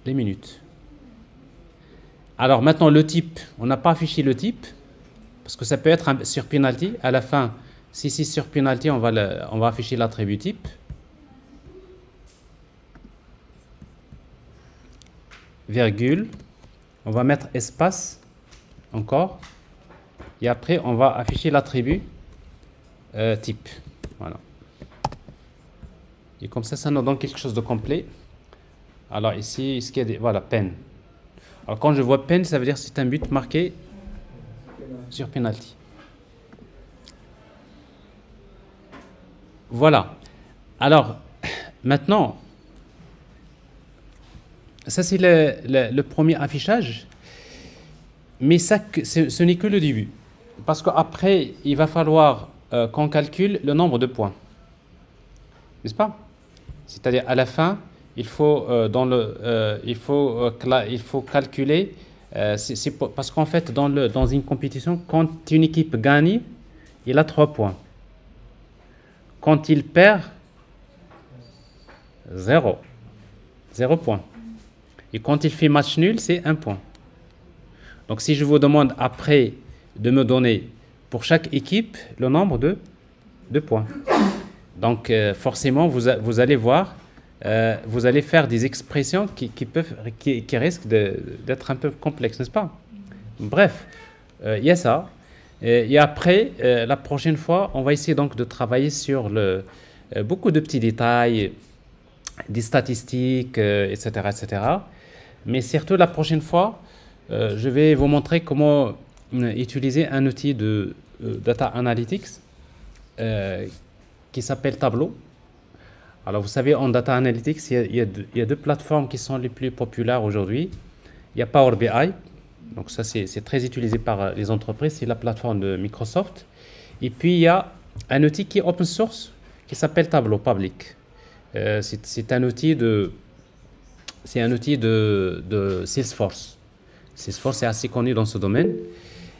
les minutes. Alors, maintenant, le type. On n'a pas affiché le type. Parce que ça peut être sur penalty. À la fin, si c'est sur penalty, on va afficher l'attribut type. Virgule. On va mettre espace encore. Et après, on va afficher l'attribut type. Voilà. Et comme ça nous donne quelque chose de complet. Alors ici, est-ce qu'il y a des... Voilà, pen. Alors quand je vois pen, ça veut dire que c'est un but marqué sur penalty. Voilà. Alors, maintenant, ça c'est le premier affichage. Mais ça, ce n'est que le début. Parce qu'après, il va falloir qu'on calcule le nombre de points. N'est-ce pas? C'est-à-dire, à la fin, il faut, il faut calculer. Parce qu'en fait, dans une compétition, quand une équipe gagne, il a 3 points. Quand il perd, 0. 0 point. Et quand il fait match nul, c'est 1 point. Donc, si je vous demande après de me donner pour chaque équipe le nombre de points. Donc, forcément, vous allez voir, vous allez faire des expressions qui risquent d'être un peu complexes, n'est-ce pas? Bref, il y a ça. Et après, la prochaine fois, on va essayer donc de travailler sur beaucoup de petits détails, des statistiques, etc., etc. Mais surtout, la prochaine fois, je vais vous montrer comment utiliser un outil de data analytics qui s'appelle Tableau. Alors, vous savez, en data analytics, il y a deux plateformes qui sont les plus populaires aujourd'hui. Il y a Power BI. Donc ça, c'est très utilisé par les entreprises. C'est la plateforme de Microsoft. Et puis, il y a un outil qui est open source qui s'appelle Tableau Public. C'est un outil de Salesforce. Salesforce est assez connu dans ce domaine.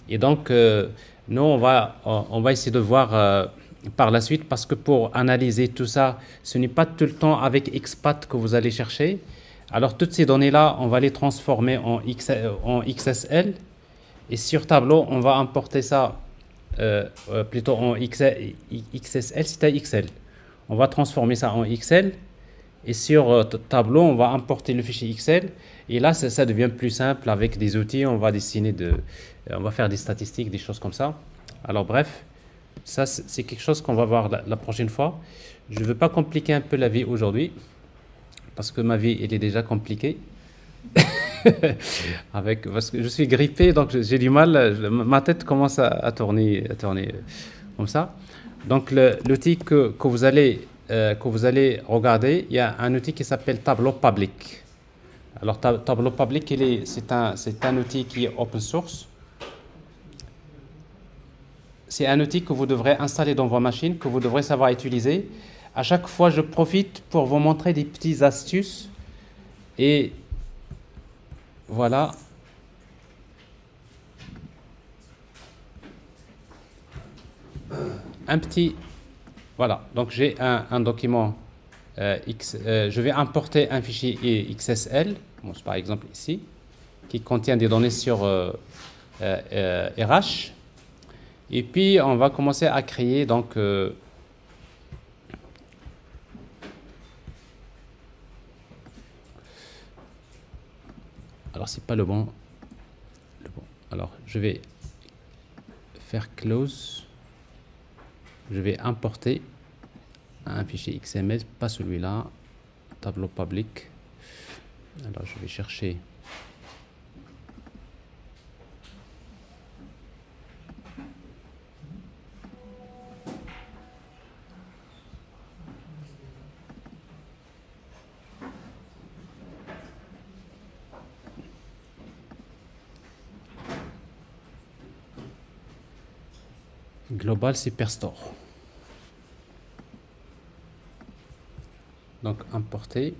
Et donc, nous, on va essayer de voir par la suite, parce que pour analyser tout ça, ce n'est pas tout le temps avec XPath que vous allez chercher. Alors, toutes ces données-là, on va les transformer en XSL. Et sur Tableau, on va importer ça plutôt en XSL, c'est XL. On va transformer ça en XL. Et sur Tableau, on va importer le fichier XL. Et là, ça devient plus simple avec des outils. On va on va faire des statistiques, des choses comme ça. Alors, bref, ça, c'est quelque chose qu'on va voir la prochaine fois. Je ne veux pas compliquer un peu la vie aujourd'hui, parce que ma vie, elle est déjà compliquée. Parce que je suis grippé, donc j'ai du mal. Ma tête commence à tourner comme ça. Donc, l'outil que vous allez regarder, il y a un outil qui s'appelle Tableau Public. Alors, Tableau Public, c'est un outil qui est open source. C'est un outil que vous devrez installer dans vos machines, que vous devrez savoir utiliser. À chaque fois, je profite pour vous montrer des petites astuces. Et voilà. Voilà. Donc, j'ai un document je vais importer un fichier XSL, bon, par exemple ici, qui contient des données sur RH. Et puis, on va commencer à créer donc alors, c'est pas le bon. Alors, je vais faire close. Je vais importer un fichier XML, pas celui-là, Tableau Public. Alors, je vais chercher. Global Superstore. Donc, importer.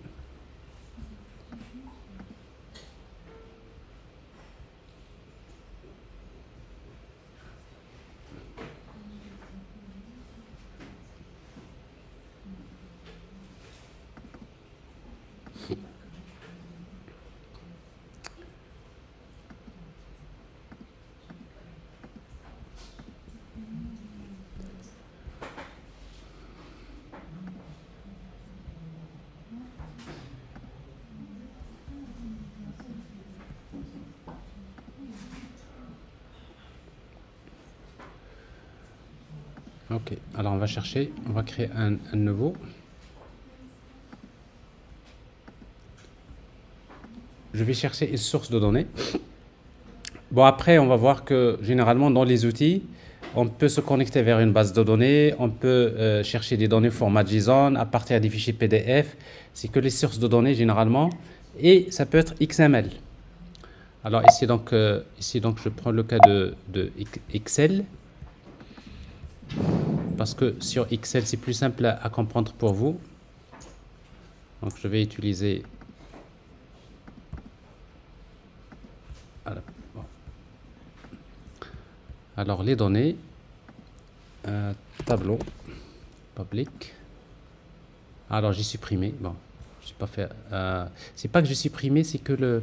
Ok, alors on va chercher, on va créer un nouveau. Je vais chercher une source de données. Bon, après, on va voir que généralement dans les outils, on peut se connecter vers une base de données, on peut chercher des données au format JSON à partir des fichiers PDF. C'est que les sources de données généralement, et ça peut être XML. Alors ici donc, je prends le cas de Excel, parce que sur Excel c'est plus simple à comprendre pour vous. Donc je vais utiliser alors les données, tableau public. Alors j'ai supprimé, bon, j'ai pas fait, c'est pas que j'ai supprimé, c'est que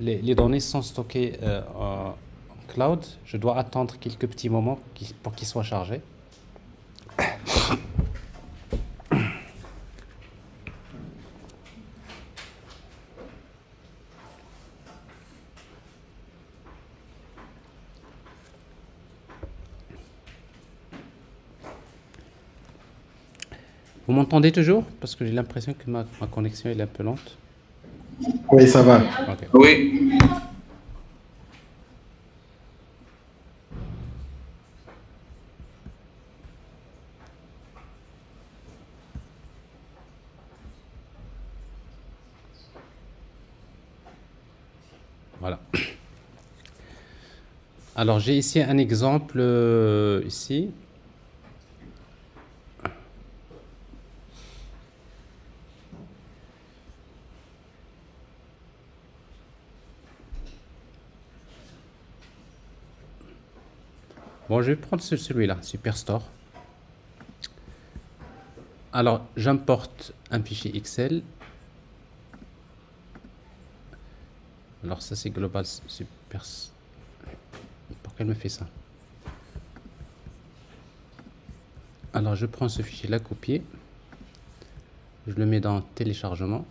les données sont stockées en cloud. Je dois attendre quelques petits moments pour qu'ils soient chargés. Vous m'entendez toujours? Parce que j'ai l'impression que ma connexion est un peu lente. Oui, ça va. Okay. Oui. Voilà. Alors j'ai ici un exemple ici. Bon, je vais prendre celui-là, Superstore. Alors, j'importe un fichier Excel. Alors, ça, c'est Global Super. Pourquoi elle me fait ça? Alors, je prends ce fichier-là, copier. Je le mets dans téléchargement.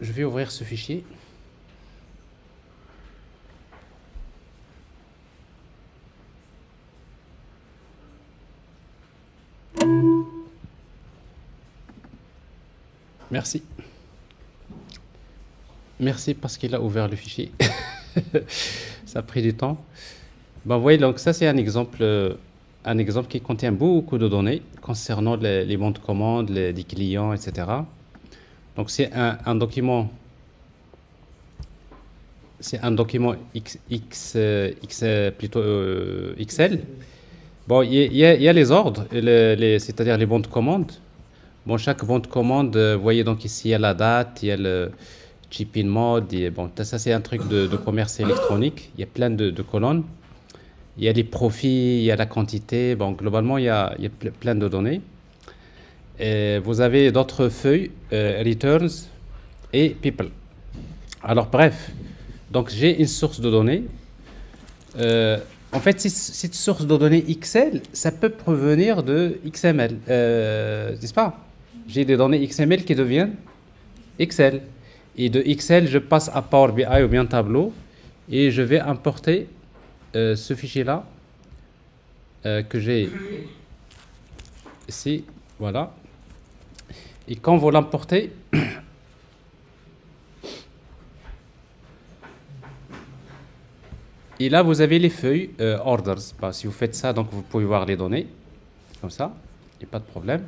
Je vais ouvrir ce fichier. Merci. Merci parce qu'il a ouvert le fichier. Ça a pris du temps. Ben, vous voyez, donc ça c'est un exemple qui contient beaucoup de données concernant les bons de commande, des clients, etc. Donc c'est un document. C'est un document Excel. Bon, il y a les ordres, c'est-à-dire les bons de commande. Bon, chaque bon de commande, vous voyez donc ici, il y a la date, il y a le shipping mode. Bon, ça, c'est un truc de commerce électronique. Il y a plein de colonnes. Il y a les profits, il y a la quantité. Bon, globalement, il y a plein de données. Et vous avez d'autres feuilles, returns et people. Alors, bref. Donc, j'ai une source de données. En fait, cette source de données Excel, ça peut provenir de XML, n'est-ce pas? J'ai des données XML qui deviennent Excel. Et de Excel, je passe à Power BI ou bien Tableau. Et je vais importer ce fichier-là que j'ai ici. Voilà. Et quand vous l'importez, et là, vous avez les feuilles orders. Bah, si vous faites ça, donc vous pouvez voir les données, comme ça, il n'y a pas de problème.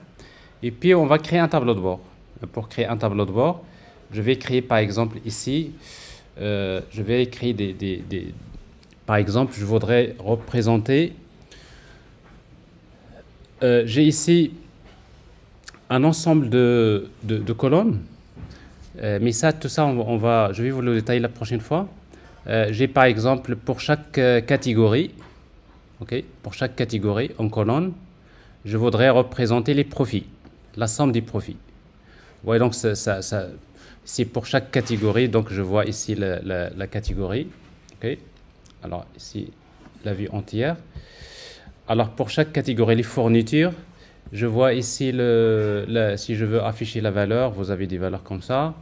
Et puis, on va créer un tableau de bord. Pour créer un tableau de bord, je vais créer, par exemple, ici, je vais créer par exemple, je voudrais représenter, j'ai ici un ensemble de colonnes, mais ça, tout ça, je vais vous le détailler la prochaine fois. J'ai par exemple pour chaque catégorie, pour chaque catégorie en colonne, je voudrais représenter les profits, la somme des profits. Vous voyez donc c'est pour chaque catégorie, donc je vois ici la catégorie. Alors ici la vue entière. Alors pour chaque catégorie, les fournitures, je vois ici si je veux afficher la valeur, vous avez des valeurs comme ça.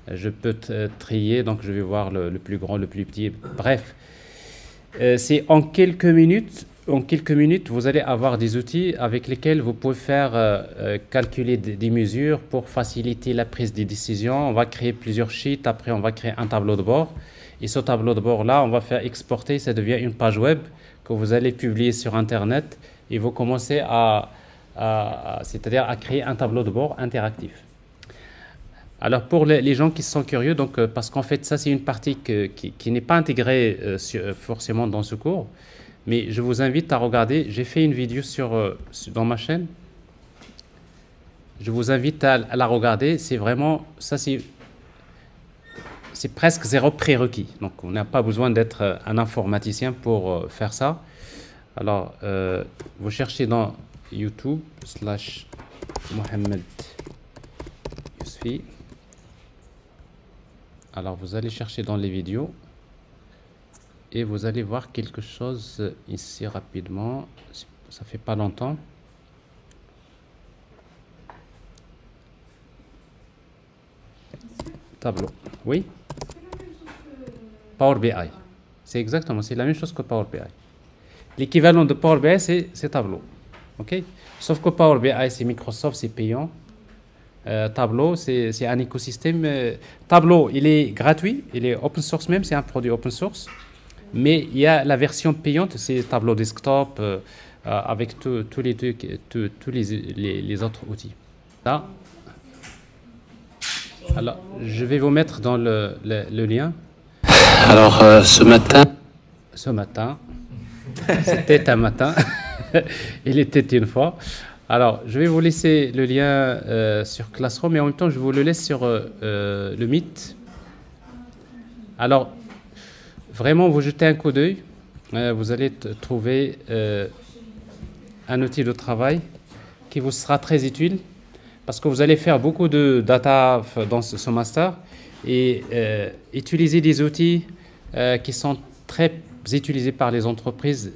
Je peux trier, donc je vais voir le plus grand, le plus petit. Bref, c'est en quelques minutes, vous allez avoir des outils avec lesquels vous pouvez faire calculer des mesures pour faciliter la prise des décisions. On va créer plusieurs sheets, après on va créer un tableau de bord. Et ce tableau de bord-là, on va faire exporter, ça devient une page web que vous allez publier sur Internet et vous commencez c'est-à-dire à créer un tableau de bord interactif. Alors pour les gens qui sont curieux, donc, parce qu'en fait ça c'est une partie qui n'est pas intégrée forcément dans ce cours, mais je vous invite à regarder, j'ai fait une vidéo dans ma chaîne, je vous invite à la regarder, c'est vraiment, ça c'est presque zéro prérequis, donc on n'a pas besoin d'être un informaticien pour faire ça. Alors vous cherchez dans YouTube /Mohamed Yousfi. Alors vous allez chercher dans les vidéos et vous allez voir quelque chose ici rapidement, ça fait pas longtemps. Tableau, oui. Power BI, c'est exactement, c'est la même chose que Power BI. L'équivalent de Power BI, c'est Tableau, ok. Sauf que Power BI, c'est Microsoft, c'est payant. Tableau, c'est un écosystème. Tableau, il est gratuit, il est open source même, c'est un produit open source. Mais il y a la version payante, c'est Tableau Desktop, avec tous les autres outils. Là. Alors, je vais vous mettre dans le lien. Alors, ce matin, c'était un matin, il était une fois. Alors, je vais vous laisser le lien sur Classroom, mais en même temps, je vous le laisse sur le Meet. Alors, vraiment, vous jetez un coup d'œil, vous allez trouver un outil de travail qui vous sera très utile, parce que vous allez faire beaucoup de data dans ce master, et utiliser des outils qui sont très utilisés par les entreprises,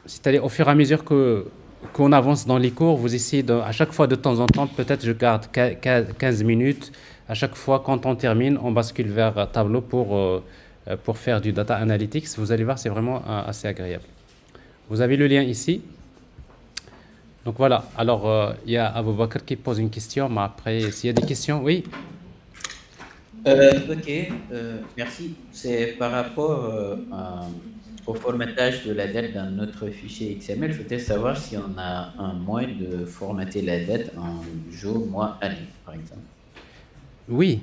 c'est-à-dire au fur et à mesure qu'on avance dans les cours, vous essayez à chaque fois de temps en temps, peut-être je garde 15 minutes, à chaque fois quand on termine, on bascule vers Tableau pour faire du data analytics. Vous allez voir, c'est vraiment assez agréable. Vous avez le lien ici. Donc voilà, alors il y a Abou Bakr qui pose une question, mais après, s'il y a des questions, oui. Ok, merci. C'est par rapport au formatage de la date dans notre fichier XML. Je voudrais savoir si on a un moyen de formater la date en jour, mois, année, par exemple. Oui.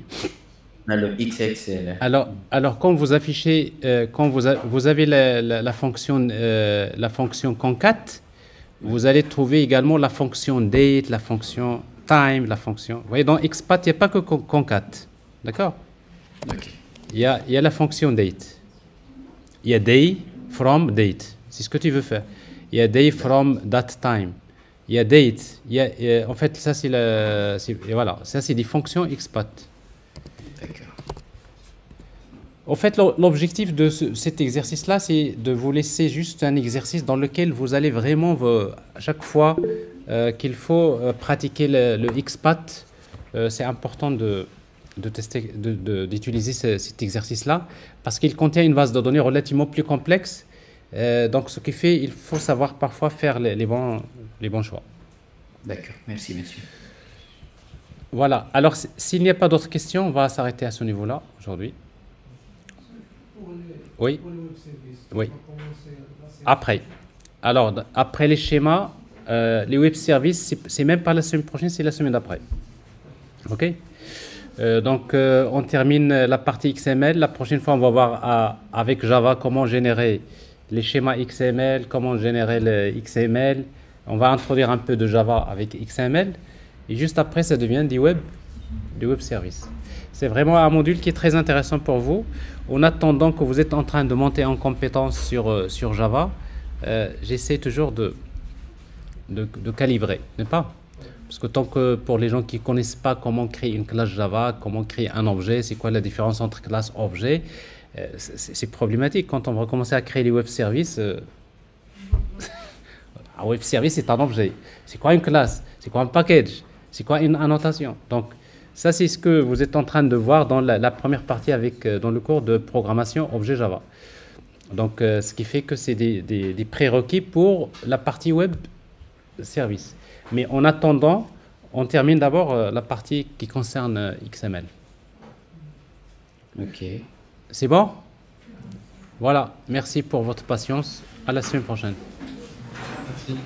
Dans le XXL. Alors quand vous affichez, quand vous avez la fonction concat, vous allez trouver également la fonction date, la fonction time, la fonction... Vous voyez, dans XPath, il n'y a pas que concat. D'accord? Ok. Il y a la fonction date. Il y a day from date. C'est ce que tu veux faire. Il y a day from that time. Il y a date. En fait, ça, voilà. Ça, c'est des fonctions XPath. D'accord. En fait, l'objectif de cet exercice-là, c'est de vous laisser juste un exercice dans lequel vous allez vraiment, à chaque fois qu'il faut pratiquer le XPath, c'est important d'utiliser cet exercice-là, parce qu'il contient une base de données relativement plus complexe. Donc, ce qui fait, il faut savoir parfois faire les bons choix. D'accord, merci monsieur. Voilà, alors s'il n'y a pas d'autres questions, on va s'arrêter à ce niveau-là aujourd'hui. Oui. Oui. Après. Alors, après les schémas, les web services, c'est même pas la semaine prochaine, c'est la semaine d'après. OK? Donc, on termine la partie XML. La prochaine fois, on va voir avec Java comment générer les schémas XML, comment générer le XML. On va introduire un peu de Java avec XML. Et juste après, ça devient du web service. C'est vraiment un module qui est très intéressant pour vous. En attendant que vous êtes en train de monter en compétence sur Java, j'essaie toujours de calibrer, n'est-ce pas? Parce que tant que pour les gens qui ne connaissent pas comment créer une classe Java, comment créer un objet, c'est quoi la différence entre classe et objet, c'est problématique. Quand on va commencer à créer les web services, un web service c'est un objet. C'est quoi une classe? C'est quoi un package? C'est quoi une annotation? Donc, Ça, c'est ce que vous êtes en train de voir dans la première partie dans le cours de programmation objet Java. Donc, ce qui fait que c'est des prérequis pour la partie web service. Mais en attendant, on termine d'abord la partie qui concerne XML. Ok. C'est bon? Voilà. Merci pour votre patience. À la semaine prochaine. Merci.